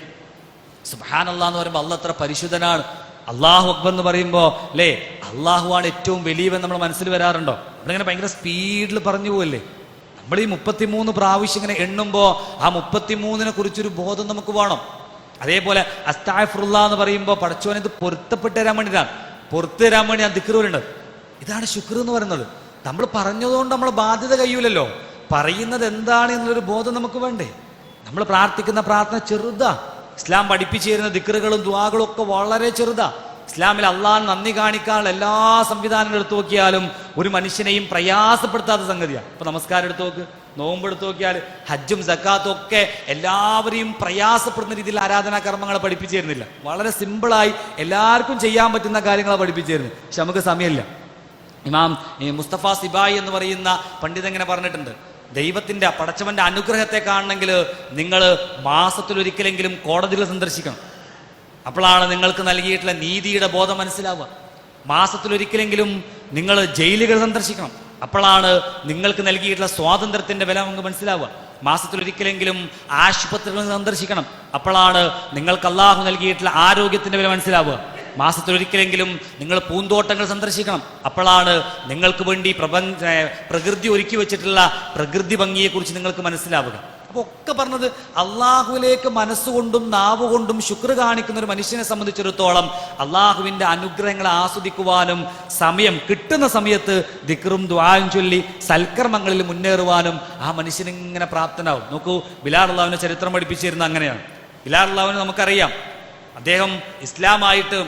സുബ്ഹാനല്ലാഹ് എന്ന് പറയുമ്പോൾ അള്ളാഹ് എത്ര പരിശുദ്ധനാണ്. അല്ലാഹു അക്ബർ എന്ന് പറയുമ്പോൾ, അല്ലേ, അള്ളാഹുവാണ് ഏറ്റവും വലിയവൻ നമ്മൾ മനസ്സിൽ വരാറുണ്ടോ? നമ്മളിങ്ങനെ ഭയങ്കര സ്പീഡിൽ പറഞ്ഞു പോവല്ലേ? നമ്മൾ ഈ 33 പ്രാവശ്യം ഇങ്ങനെ എണ്ണുമ്പോൾ ആ 33നെ കുറിച്ചൊരു ബോധം നമുക്ക് വേണം. അതേപോലെ അസ്തഗ്ഫിറുല്ലാഹ് എന്ന് പറയുമ്പോൾ പടച്ചോനെ ഇത് പൊരുത്തപ്പെട്ട് തരാൻ വേണ്ടിയിട്ടാണ്, പുറത്തു തരാൻ വേണ്ടി ആ ദിക്റുകളുണ്ട്. ഇതാണ് ശുക്ർ എന്ന് പറയുന്നത്. നമ്മൾ പറഞ്ഞതുകൊണ്ട് നമ്മൾ ബാധ്യത കഴിയൂലല്ലോ, പറയുന്നത് എന്താണ് എന്നുള്ളൊരു ബോധം നമുക്ക് വേണ്ടേ? നമ്മൾ പ്രാർത്ഥിക്കുന്ന പ്രാർത്ഥന ചെറുതാ. ഇസ്ലാം പഠിപ്പിച്ചു തരുന്ന ദിക്റുകളും ദുആകളും ഒക്കെ വളരെ ചെറുതാ. ഇസ്ലാമിൽ അള്ളാഹ് നന്ദി കാണിക്കാനുള്ള എല്ലാ സംവിധാനങ്ങളും എടുത്തു നോക്കിയാലും ഒരു മനുഷ്യനെയും പ്രയാസപ്പെടുത്താത്ത സംഗതിയാണ്. ഇപ്പൊ നമസ്കാരം എടുത്തു നോക്ക്, നോമ്പ് എടുത്തു നോക്കിയാൽ, ഹജ്ജും സക്കാത്തും ഒക്കെ എല്ലാവരെയും പ്രയാസപ്പെടുന്ന രീതിയിൽ ആരാധനാ കർമ്മങ്ങളെ പഠിപ്പിച്ചു തരുന്നില്ല. വളരെ സിമ്പിളായി എല്ലാവർക്കും ചെയ്യാൻ പറ്റുന്ന കാര്യങ്ങളെ പഠിപ്പിച്ചു തരുന്നത്. പക്ഷെ നമുക്ക് സമയമില്ല. ഇമാം മുസ്തഫ സിബായി എന്ന് പറയുന്ന പണ്ഡിതൻ ഇങ്ങനെ പറഞ്ഞിട്ടുണ്ട്, ദൈവത്തിന്റെ പടച്ചവന്റെ അനുഗ്രഹത്തെ കാണണമെങ്കിൽ നിങ്ങൾ മാസത്തിലൊരിക്കലെങ്കിലും കോടതികൾ സന്ദർശിക്കണം. അപ്പോഴാണ് നിങ്ങൾക്ക് നൽകിയിട്ടുള്ള നീതിയുടെ ബോധം മനസ്സിലാവുക. മാസത്തിലൊരിക്കലെങ്കിലും നിങ്ങൾ ജയിലുകൾ സന്ദർശിക്കണം. അപ്പോഴാണ് നിങ്ങൾക്ക് നൽകിയിട്ടുള്ള സ്വാതന്ത്ര്യത്തിന്റെ വില നമുക്ക് മനസ്സിലാവുക. മാസത്തിലൊരിക്കലെങ്കിലും ആശുപത്രികൾ സന്ദർശിക്കണം. അപ്പോഴാണ് നിങ്ങൾക്ക് അള്ളാഹു നൽകിയിട്ടുള്ള ആരോഗ്യത്തിന്റെ വില മനസ്സിലാവുക. മാസത്തിലൊരിക്കലെങ്കിലും നിങ്ങൾ പൂന്തോട്ടങ്ങൾ സന്ദർശിക്കണം. അപ്പോഴാണ് നിങ്ങൾക്ക് വേണ്ടി പ്രകൃതി ഒരുക്കി വെച്ചിട്ടുള്ള പ്രകൃതി ഭംഗിയെക്കുറിച്ച് നിങ്ങൾക്ക് മനസ്സിലാവുക. അപ്പൊ ഒക്കെ പറഞ്ഞത് അള്ളാഹുവിലേക്ക് മനസ്സുകൊണ്ടും നാവുകൊണ്ടും ശുക്ർ കാണിക്കുന്ന ഒരു മനുഷ്യനെ സംബന്ധിച്ചിടത്തോളം അള്ളാഹുവിന്റെ അനുഗ്രഹങ്ങളെ ആസ്വദിക്കുവാനും സമയം കിട്ടുന്ന സമയത്ത് ദിക്റും ദുആയും ചൊല്ലി സൽക്കർമ്മങ്ങളിൽ മുന്നേറുവാനും ആ മനുഷ്യനിങ്ങനെ പ്രാപ്തനാവും. നോക്കൂ, ബിലാൽ അള്ളാഹുവിനെ ചരിത്രം പഠിപ്പിച്ചിരുന്ന അങ്ങനെയാണ്. ബിലാൽ അള്ളാഹുവിനെ നമുക്കറിയാം, അദ്ദേഹം ഇസ്ലാമായിട്ട്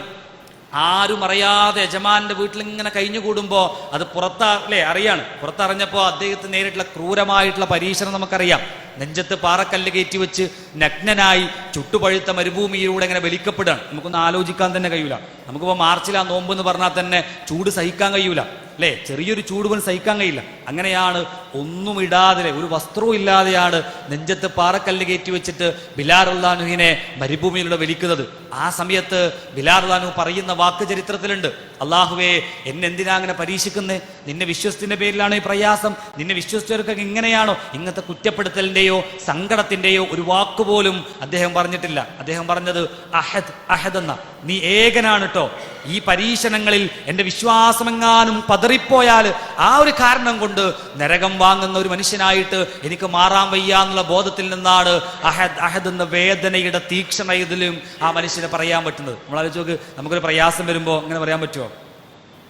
ആരും അറിയാതെ യജമാന്റെ വീട്ടിൽ ഇങ്ങനെ കഴിഞ്ഞുകൂടുമ്പോ അത് പുറത്തല്ലേ അറിയാണ്. പുറത്തറിഞ്ഞപ്പോ അദ്ദേഹത്തിന് നേരിട്ടുള്ള ക്രൂരമായിട്ടുള്ള പരീക്ഷണം നമുക്കറിയാം. നെഞ്ചത്ത് പാറക്കല്ല് കയറ്റി വെച്ച് നഗ്നനായി ചുട്ടുപഴുത്ത മരുഭൂമിയിലൂടെ ഇങ്ങനെ വലിക്കപ്പെടുകയാണ്. നമുക്കൊന്ന് ആലോചിക്കാൻ തന്നെ കഴിയൂല. നമുക്കിപ്പോൾ മാർച്ചിലാ നോമ്പ് എന്ന് പറഞ്ഞാൽ തന്നെ ചൂട് സഹിക്കാൻ കഴിയൂല അല്ലേ? ചെറിയൊരു ചൂട് പോലും സഹിക്കാൻ കഴിയില്ല. അങ്ങനെയാണ് ഒന്നും ഇടാതെ ഒരു വസ്ത്രവും ഇല്ലാതെയാണ് നെഞ്ചത്ത് പാറക്കല്ല് കയറ്റി വെച്ചിട്ട് ബിലാൽ റളിയല്ലാഹു അൻഹുവിനെ മരുഭൂമിയിലൂടെ വലിക്കുന്നത്. ആ സമയത്ത് ബിലാൽ റളിയല്ലാഹു അൻഹു പറയുന്ന വാക്ക് ചരിത്രത്തിലുണ്ട്, അള്ളാഹുവേ എന്നെ എന്തിനാ അങ്ങനെ പരീക്ഷിക്കുന്നേ? നിന്നെ വിശ്വസത്തിന്റെ പേരിലാണ് ഈ പ്രയാസം. നിന്നെ വിശ്വസിച്ചവർക്കൊക്കെ ഇങ്ങനെയാണോ? ഇങ്ങനത്തെ കുറ്റപ്പെടുത്തലിന്റെയോ സങ്കടത്തിന്റെയോ ഒരു വാക്കുപോലും അദ്ദേഹം പറഞ്ഞിട്ടില്ല. അദ്ദേഹം പറഞ്ഞത് അഹദ് അഹദ് എന്ന, നീ ഏകനാണ് കേട്ടോ. ഈ പരീക്ഷണങ്ങളിൽ എൻ്റെ വിശ്വാസമെങ്ങാനും പതറിപ്പോയാൽ ആ ഒരു കാരണം കൊണ്ട് നരകം വാങ്ങുന്ന ഒരു മനുഷ്യനായിട്ട് എനിക്ക് മാറാൻ വയ്യ എന്നുള്ള ബോധത്തിൽ നിന്നാണ് അഹദ് അഹദ് എന്ന വേദനയുടെ തീക്ഷണയിലും ആ മനുഷ്യനെ പറയാൻ പറ്റുന്നത്. നമ്മളാലോചിച്ച് നോക്ക്, നമുക്കൊരു പ്രയാസം വരുമ്പോൾ അങ്ങനെ പറയാൻ പറ്റുമോ?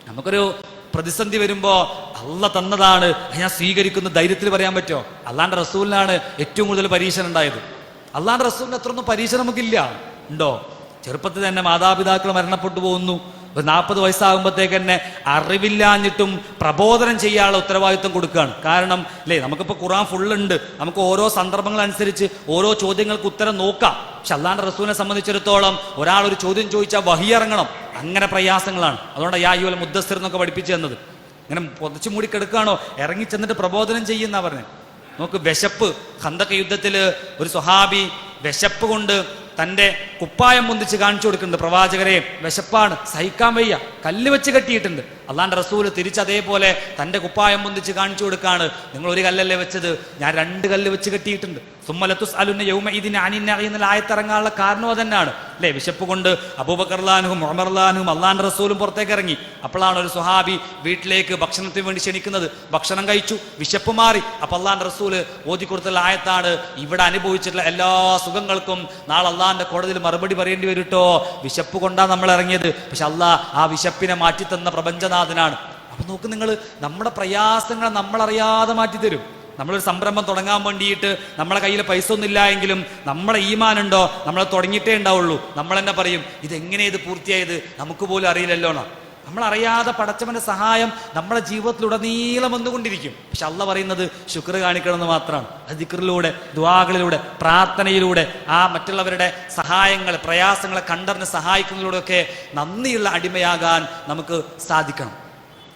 നമുക്കൊരു പ്രതിസന്ധി വരുമ്പോ അള്ള തന്നതാണ് ഞാൻ സ്വീകരിക്കുന്ന ധൈര്യത്തിൽ പറയാൻ പറ്റുമോ? അള്ളാന്റെ റസൂലിനാണ് ഏറ്റവും കൂടുതൽ പരീക്ഷണം ഉണ്ടായത്. അള്ളാന്റെ റസൂലിന് അത്രയൊന്നും പരീക്ഷണം നമുക്കില്ല. ഉണ്ടോ? ചെറുപ്പത്തിൽ തന്നെ മാതാപിതാക്കൾ മരണപ്പെട്ടു പോകുന്നു. ഒരു 40 വയസ്സാകുമ്പോഴത്തേക്ക് തന്നെ അറിവില്ലാഞ്ഞിട്ടും പ്രബോധനം ചെയ്യാനുള്ള ഉത്തരവാദിത്വം കൊടുക്കുകയാണ്. കാരണം അല്ലേ, നമുക്കിപ്പോൾ ഖുർആൻ ഫുള്ളുണ്ട്, നമുക്ക് ഓരോ സന്ദർഭങ്ങളനുസരിച്ച് ഓരോ ചോദ്യങ്ങൾക്ക് ഉത്തരം നോക്കാം. പക്ഷെ അള്ളാന്റെ റസൂലിനെ സംബന്ധിച്ചിടത്തോളം ഒരാൾ ഒരു ചോദ്യം ചോദിച്ചാൽ വഹി ഇറങ്ങണം. അങ്ങനെ പ്രയാസങ്ങളാണ്. അതുകൊണ്ട് യാ അയ്യുഹൽ മുദ്ദസ്സിർ എന്നൊക്കെ പഠിപ്പിച്ചു തന്നത്. ഇങ്ങനെ പൊതച്ചു മൂടി കിടക്കുകയാണോ, ഇറങ്ങി ചെന്നിട്ട് പ്രബോധനം ചെയ്യുന്ന പറഞ്ഞു. നോക്ക്, വിശപ്പ്. ഖന്തഖ് യുദ്ധത്തിൽ ഒരു സ്വഹാബി വിശപ്പ് കൊണ്ട് തൻ്റെ കുപ്പായം പൊന്തിച്ച് കാണിച്ചു കൊടുക്കുന്നുണ്ട്. പ്രവാചകരെ വിശപ്പാണ്, സഹിക്കാൻ വയ്യ, കല്ല് വെച്ച് കെട്ടിയിട്ടുണ്ട്. അള്ളാന്റെ റസൂല് തിരിച്ചതേപോലെ തൻ്റെ കുപ്പായം പൊന്തിച്ച് കാണിച്ചു കൊടുക്കാണ്. നിങ്ങൾ ഒരു കല്ലല്ലേ വെച്ചത്, ഞാൻ 2 കല്ല് വെച്ച് കെട്ടിയിട്ടുണ്ട്. സുമ്മലത്തുസ് അലുന്ന യൗമ ഇതിന് അനിന്നറിയുന്ന ആയത്തിറങ്ങാനുള്ള കാരണം അതന്നെയാണ് അല്ലേ? വിശപ്പ് കൊണ്ട് അബൂബക്കർ റളിയല്ലാഹുവും ഉമർ റളിയല്ലാഹുവും അള്ളാന്റെ റസൂലും പുറത്തേക്ക് ഇറങ്ങി. അപ്പോഴാണ് ഒരു സ്വഹാബി വീട്ടിലേക്ക് ഭക്ഷണത്തിന് വേണ്ടി ക്ഷണിക്കുന്നത്. ഭക്ഷണം കഴിച്ചു, വിശപ്പ് മാറി. അപ്പൊ അള്ളാന്റെ റസൂല് ഓതിക്കൊടുത്തുള്ള ആയത്താണ്, ഇവിടെ അനുഭവിച്ചിട്ടുള്ള എല്ലാ സുഖങ്ങൾക്കും നാളെ അള്ളാന്റെ കോടതിയിൽ മറുപടി പറയേണ്ടി വരും. വിശപ്പ് കൊണ്ടാണ് നമ്മൾ ഇറങ്ങിയത്, പക്ഷെ അള്ളാഹ് ആ വിശപ്പിനെ മാറ്റിത്തന്ന പ്രപഞ്ചനാഥനാണ്. അപ്പൊ നോക്ക് നിങ്ങൾ, നമ്മുടെ പ്രയാസങ്ങളെ നമ്മളറിയാതെ മാറ്റിത്തരും. നമ്മളൊരു സംരംഭം തുടങ്ങാൻ വേണ്ടിയിട്ട് നമ്മളെ കയ്യിൽ പൈസ ഒന്നും ഇല്ല എങ്കിലും നമ്മളെ ഈമാനുണ്ടോ, നമ്മളെ തുടങ്ങിയിട്ടേ ഉണ്ടാവുള്ളൂ. നമ്മൾ തന്നെ പറയും, ഇതെങ്ങനെ ഇത് പൂർത്തിയായത് നമുക്ക് പോലും അറിയില്ലല്ലോ എന്നാ. നമ്മളറിയാതെ പടച്ചവന്റെ സഹായം നമ്മുടെ ജീവിതത്തിലുടനീളം വന്നുകൊണ്ടിരിക്കും. പക്ഷെ അള്ളാഹ് പറയുന്നത് ശുക്ർ കാണിക്കണമെന്ന് മാത്രമാണ്. അത് ദിക്റിലൂടെ, ദുആകളിലൂടെ, പ്രാർത്ഥനയിലൂടെ, ആ മറ്റുള്ളവരുടെ സഹായങ്ങൾ, പ്രയാസങ്ങളെ കണ്ടറിഞ്ഞ് സഹായിക്കുന്നതിലൂടെയൊക്കെ നന്ദിയുള്ള അടിമയാകാൻ നമുക്ക് സാധിക്കണം.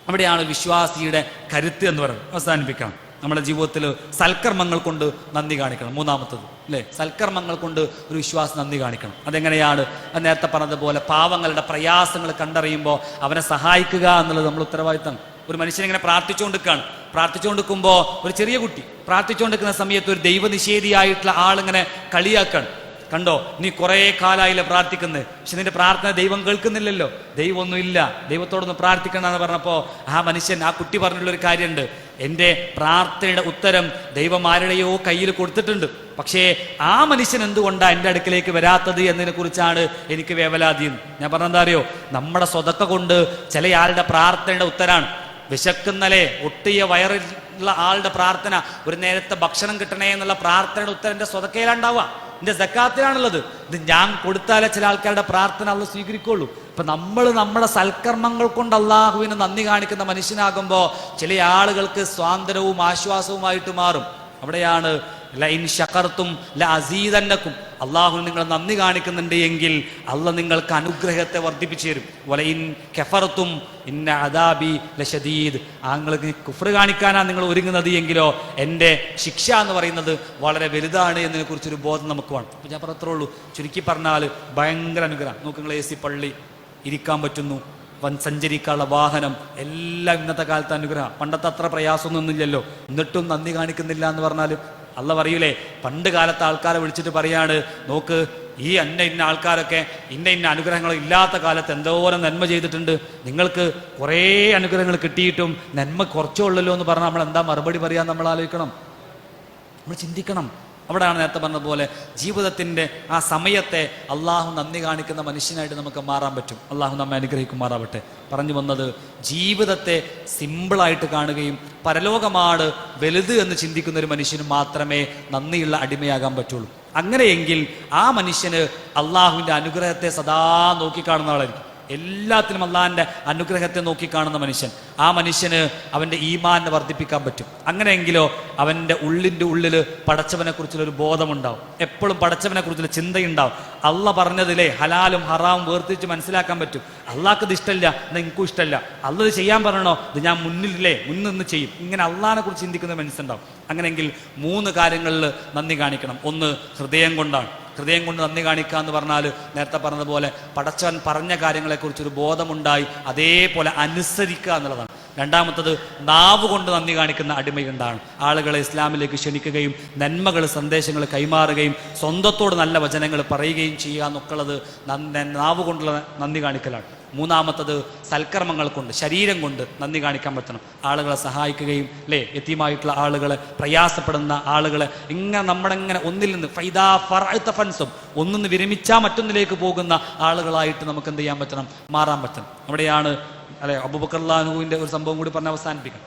അവിടെയാണ് വിശ്വാസിയുടെ കരുത്ത് എന്ന് പറയുന്നത്. അവസാനിപ്പിക്കണം. നമ്മുടെ ജീവിതത്തിൽ സൽക്കർമ്മങ്ങൾ കൊണ്ട് നന്ദി കാണിക്കണം. മൂന്നാമത്തത് അല്ലേ, സൽക്കർമ്മങ്ങൾ കൊണ്ട് ഒരു വിശ്വാസം നന്ദി കാണിക്കണം. അതെങ്ങനെയാണ്? അത് നേരത്തെ പറഞ്ഞതുപോലെ പാവങ്ങളുടെ പ്രയാസങ്ങൾ കണ്ടറിയുമ്പോൾ അവനെ സഹായിക്കുക എന്നുള്ളത് നമ്മൾ ഉത്തരവാദിത്തമാണ്. ഒരു മനുഷ്യനിങ്ങനെ പ്രാർത്ഥിച്ചുകൊണ്ടിരിക്കുകയാണ്. പ്രാർത്ഥിച്ചുകൊണ്ടിരിക്കുമ്പോൾ ഒരു ചെറിയ കുട്ടി പ്രാർത്ഥിച്ചുകൊണ്ടിരിക്കുന്ന സമയത്ത് ഒരു ദൈവനിഷേധിയായിട്ടുള്ള ആളിങ്ങനെ കളിയാക്കാണ്. കണ്ടോ, നീ കുറെ കാലായില്ല പ്രാർത്ഥിക്കുന്നത്, പക്ഷെ നിന്റെ പ്രാർത്ഥന ദൈവം കേൾക്കുന്നില്ലല്ലോ, ദൈവമൊന്നും ഇല്ല, ദൈവത്തോടൊന്ന് പ്രാർത്ഥിക്കണമെന്ന് പറഞ്ഞപ്പോൾ ആ മനുഷ്യൻ, ആ കുട്ടി പറഞ്ഞുള്ളൊരു കാര്യമുണ്ട്, എൻ്റെ പ്രാർത്ഥനയുടെ ഉത്തരം ദൈവം ആരുടെയോ കയ്യിൽ കൊടുത്തിട്ടുണ്ട്, പക്ഷേ ആ മനുഷ്യൻ എന്തുകൊണ്ടാണ് എൻ്റെ അടുക്കിലേക്ക് വരാത്തത് എന്നതിനെ കുറിച്ചാണ് എനിക്ക് വേവലാതിയും. ഞാൻ പറഞ്ഞെന്താ അറിയോ, നമ്മുടെ സ്വതക്ക കൊണ്ട് ചിലയാളുടെ പ്രാർത്ഥനയുടെ ഉത്തരാണ്. വിശക്കുന്നല്ലേ, ഒട്ടിയ വയറുള്ള ആളുടെ പ്രാർത്ഥന, ഒരു നേരത്തെ ഭക്ഷണം കിട്ടണേ എന്നുള്ള പ്രാർത്ഥനയുടെ ഉത്തരം എൻ്റെ സ്വതക്കയിലുണ്ടാവുക, എൻ്റെ സക്കാത്തിലാണുള്ളത്. ഇത് ഞാൻ കൊടുത്താലേ ചില ആൾക്കാരുടെ പ്രാർത്ഥന അള്ളാഹ് സ്വീകരിക്കുള്ളൂ. ഇപ്പൊ നമ്മൾ നമ്മുടെ സൽക്കർമ്മങ്ങൾ കൊണ്ട് അള്ളാഹുവിന് നന്ദി കാണിക്കുന്ന മനുഷ്യനാകുമ്പോൾ ചില ആളുകൾക്ക് സ്വാതന്ത്ര്യവും ആശ്വാസവുമായിട്ട് മാറും. അവിടെയാണ് ലഇൻ ശകർത്തും ലഅസീദന്നക്കും, അള്ളാഹുവിന് നിങ്ങൾ നന്ദി കാണിക്കുന്നുണ്ട് എങ്കിൽ അള്ളാഹ് നിങ്ങൾക്ക് അനുഗ്രഹത്തെ വർദ്ധിപ്പിച്ചു തരും. വലഇൻ കഫർത്തും ഇന്ന അദാബി ലശദീദ്, നിങ്ങൾക്ക് കുഫ്ർ കാണിക്കാനാണ് നിങ്ങൾ ഒരുങ്ങുന്നത് എങ്കിലോ എൻ്റെ ശിക്ഷ എന്ന് പറയുന്നത് വളരെ വലുതാണ് എന്നതിനെ കുറിച്ചൊരു ബോധം നമുക്ക് വേണം. അപ്പം ഞാൻ പറഞ്ഞത്രേ ഉള്ളൂ. ചുരുക്കി പറഞ്ഞാൽ ഭയങ്കര അനുഗ്രഹം. നോക്ക്, നിങ്ങൾ AC പള്ളി, ഇരിക്കാൻ പറ്റുന്നു, സഞ്ചരിക്കാനുള്ള വാഹനം, എല്ലാം ഇന്നത്തെ കാലത്ത് അനുഗ്രഹം. പണ്ടത്തെ അത്ര പ്രയാസമൊന്നും ഇല്ലല്ലോ, എന്നിട്ടും നന്ദി കാണിക്കുന്നില്ല എന്ന് പറഞ്ഞാൽ അള്ളാഹ് പറയൂലേ, പണ്ട് കാലത്തെ ആൾക്കാരെ വിളിച്ചിട്ട് പറയാണ്, നോക്ക് ഈ ഇന്ന ആൾക്കാരൊക്കെ ഇന്ന അനുഗ്രഹങ്ങൾ ഇല്ലാത്ത കാലത്ത് എന്തോരം നന്മ ചെയ്തിട്ടുണ്ട്, നിങ്ങൾക്ക് കുറേ അനുഗ്രഹങ്ങൾ കിട്ടിയിട്ടും നന്മ കുറച്ചേ ഉള്ളല്ലോ എന്ന് പറഞ്ഞാൽ നമ്മൾ എന്താ മറുപടി പറയാൻ നമ്മൾ ആലോചിക്കണം, നമ്മൾ ചിന്തിക്കണം. അവിടെയാണ് നേരത്തെ പറഞ്ഞതുപോലെ ജീവിതത്തിൻ്റെ ആ സമയത്തെ അള്ളാഹു നന്ദി കാണിക്കുന്ന മനുഷ്യനായിട്ട് നമുക്ക് മാറാൻ പറ്റും. അള്ളാഹു നമ്മെ അനുഗ്രഹിക്കുമാറാവട്ടെ. പറഞ്ഞു വന്നത്, ജീവിതത്തെ സിമ്പിളായിട്ട് കാണുകയും പരലോകമാണ് വലുത് എന്ന് ചിന്തിക്കുന്ന ഒരു മനുഷ്യന് മാത്രമേ നന്ദിയുള്ള അടിമയാകാൻ പറ്റുള്ളൂ. അങ്ങനെയെങ്കിൽ ആ മനുഷ്യന് അള്ളാഹുവിൻ്റെ അനുഗ്രഹത്തെ സദാ നോക്കിക്കാണുന്ന ആളായിരിക്കും. എല്ലാത്തിനും അള്ളാഹിൻ്റെ അനുഗ്രഹത്തെ നോക്കിക്കാണുന്ന മനുഷ്യൻ, ആ മനുഷ്യന് അവൻ്റെ ഈമാനെ വർദ്ധിപ്പിക്കാൻ പറ്റും. അങ്ങനെയെങ്കിലോ അവൻ്റെ ഉള്ളിൽ പടച്ചവനെ കുറിച്ചുള്ളൊരു ബോധമുണ്ടാവും. എപ്പോഴും പടച്ചവനെ കുറിച്ചുള്ള ചിന്തയുണ്ടാവും. അള്ള പറഞ്ഞതിലെ ഹലാലും ഹറാമും വേർതിരിച്ച് മനസ്സിലാക്കാൻ പറ്റും. അള്ളാഹ്ക്ക് ഇത് ഇഷ്ടമല്ല, എന്നാൽ എനിക്കും ഇഷ്ടമല്ല. അള്ള ഇത് ചെയ്യാൻ പറയണോ, ഇത് ഞാൻ മുന്നിന്ന് ചെയ്യും. ഇങ്ങനെ അള്ളാഹിനെ കുറിച്ച് ചിന്തിക്കുന്ന മനസ്സുണ്ടാവും. അങ്ങനെയെങ്കിൽ 3 കാര്യങ്ങളിൽ നന്ദി കാണിക്കണം. ഒന്ന്, ഹൃദയം കൊണ്ടാണ്. ഹൃദയം കൊണ്ട് നന്ദി കാണിക്കുക എന്ന് പറഞ്ഞാൽ നേരത്തെ പറഞ്ഞതുപോലെ പടച്ചവൻ പറഞ്ഞ കാര്യങ്ങളെക്കുറിച്ചൊരു ബോധമുണ്ടായി അതേപോലെ അനുസരിക്കുക എന്നുള്ളതാണ്. രണ്ടാമത്തത്, നാവ് കൊണ്ട് നന്ദി കാണിക്കുന്ന അടിമയുണ്ടാണ്. ആളുകളെ ഇസ്ലാമിലേക്ക് ക്ഷണിക്കുകയും നന്മകൾ സന്ദേശങ്ങൾ കൈമാറുകയും സ്വന്തത്തോട് നല്ല വചനങ്ങൾ പറയുകയും ചെയ്യുക എന്നൊക്കെയുള്ളത് നാവ് കൊണ്ടുള്ള നന്ദി കാണിക്കലാണ്. മൂന്നാമത്തത്, സൽക്കർമ്മങ്ങൾ കൊണ്ട് ശരീരം കൊണ്ട് നന്ദി കാണിക്കാൻ പറ്റണം. ആളുകളെ സഹായിക്കുകയും യതീമായിട്ടുള്ള ആളുകളെ, പ്രയാസപ്പെടുന്ന ആളുകളെ ഇങ്ങനെ നമ്മളിങ്ങനെ ഒന്നിൽ നിന്ന് ഒന്നിന്ന് വിരമിച്ചാൽ മറ്റൊന്നിലേക്ക് പോകുന്ന ആളുകളായിട്ട് നമുക്ക് എന്ത് ചെയ്യാൻ പറ്റണം, മാറാൻ പറ്റണം. അവിടെയാണ് അബൂബക്കർ റളിയല്ലാഹുവിന്റെ ഒരു സംഭവം കൂടി പറഞ്ഞ് അവസാനിപ്പിക്കണം.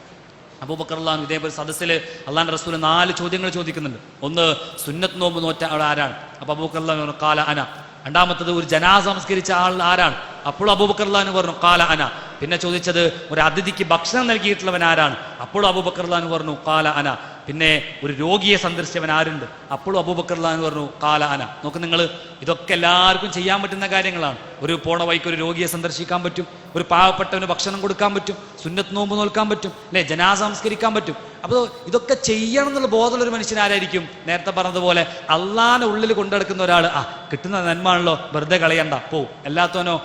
അബൂബക്കർ റളിയല്ലാഹു ഇതേപോലെ സദസ്സിൽ അള്ളാഹുവിന്റെ റസൂൽ 4 ചോദ്യങ്ങൾ ചോദിക്കുന്നുണ്ട്. ഒന്ന്, സുന്നത്ത് നോമ്പ് നോറ്റ ആൾ ആരാണ്? അപ്പോൾ അബൂബക്കർ റളിയല്ലാഹു ഖാല അന. രണ്ടാമത്തത്, ഒരു ജനാസ സംസ്കരിച്ച ആൾ ആരാണ്? അപ്പോഴും അബൂബക്കർ റളിയല്ലാഹു പറഞ്ഞു ഖാല അന. പിന്നെ ചോദിച്ചത്, ഒരു അതിഥിക്ക് ഭക്ഷണം നൽകിയിട്ടുള്ളവൻ ആരാണ്? അപ്പോഴും അബൂബക്കർ റളിയല്ലാഹു പറഞ്ഞു ഖാല അന. പിന്നെ ഒരു രോഗിയെ സന്ദർശിച്ചവൻ ആരുണ്ട്? അപ്പോഴും അബൂബക്കർ റളിയല്ലാഹു പറഞ്ഞു ഖാല അന. നോക്ക് നിങ്ങൾ, ഇതൊക്കെ എല്ലാവർക്കും ചെയ്യാൻ പറ്റുന്ന കാര്യങ്ങളാണ്. ഒരു പോണ വഴിക്ക് ഒരു രോഗിയെ സന്ദർശിക്കാൻ പറ്റും, ഒരു പാവപ്പെട്ടവന് ഭക്ഷണം കൊടുക്കാൻ പറ്റും, സുന്നത്ത് നോമ്പ് നോൽക്കാൻ പറ്റും, ജനാസ സംസ്കരിക്കാൻ പറ്റും. അപ്പോൾ ഇതൊക്കെ ചെയ്യണം എന്നുള്ള ബോധമുള്ള ഒരു മനുഷ്യൻ ആരായിരിക്കും? നേരത്തെ പറഞ്ഞതുപോലെ അള്ളാഹിന്റെ ഉള്ളിൽ കൊണ്ടെടുക്കുന്ന ഒരാൾ, കിട്ടുന്ന നന്മാണല്ലോ, വെറുതെ കളയണ്ട, പോവും. എല്ലാത്തോനോ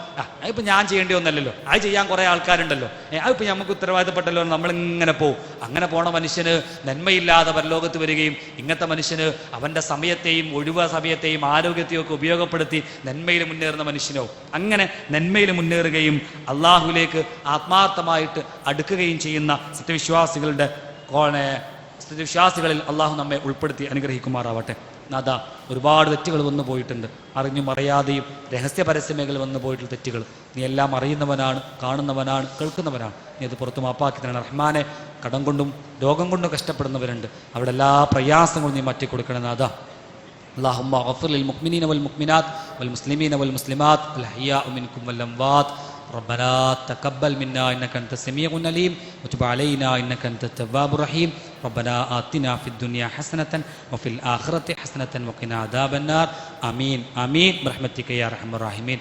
അതിപ്പോൾ ഞാൻ ചെയ്യേണ്ടി ഒന്നല്ലല്ലോ, അത് ചെയ്യാൻ കുറേ ആൾക്കാരുണ്ടല്ലോ, അതിപ്പോൾ നമുക്ക് ഉത്തരവാദിത്തപ്പെട്ടല്ലോ, നമ്മളിങ്ങനെ പോവും. അങ്ങനെ പോണ മനുഷ്യന് നന്മയില്ലാതെ പരലോകത്ത് വരികയും ഇങ്ങനത്തെ മനുഷ്യന് അവൻ്റെ സമയത്തെയും ഒഴിവ് സമയത്തെയും ആരോഗ്യത്തെയും ഒക്കെ ഉപയോഗപ്പെടുത്തി നന്മയിൽ മുന്നേറുന്ന മനുഷ്യനോ അങ്ങനെ നന്മയിൽ മുന്നേറുകയും അള്ളാഹുലേക്ക് ആത്മാർത്ഥമായിട്ട് അടുക്കുകയും ചെയ്യുന്ന സത്യവിശ്വാസികളിൽ അള്ളാഹു നമ്മെ ഉൾപ്പെടുത്തി അനുഗ്രഹിക്കുമാറാവട്ടെ. നാദാ, ഒരുപാട് തെറ്റുകൾ വന്നു പോയിട്ടുണ്ട്, അറിഞ്ഞും അറിയാതെയും രഹസ്യ പരസ്യമേഖല വന്നു പോയിട്ടുള്ള തെറ്റുകൾ. നീ എല്ലാം അറിയുന്നവനാണ്, കാണുന്നവനാണ്, കേൾക്കുന്നവനാണ്. നീ അത് പുറത്ത് മാപ്പാക്കി തരണം റഹ്മാനെ. കടം കൊണ്ടും രോഗം കൊണ്ടും കഷ്ടപ്പെടുന്നവരുണ്ട്, അവിടെ എല്ലാ പ്രയാസങ്ങളും നീ മാറ്റിക്കൊടുക്കണം നാദാ. اللهم اغفر للمؤمنين والمؤمنات والمسلمين والمسلمات الأحياء منكم والأموات. ربنا تقبل منا إنك أنت السميع العليم وتب علينا إنك أنت التواب الرحيم. ربنا آتنا في الدنيا حسنة وفي الآخرة حسنة وقنا عذاب النار. آمين آمين برحمتك يا أرحم الراحمين.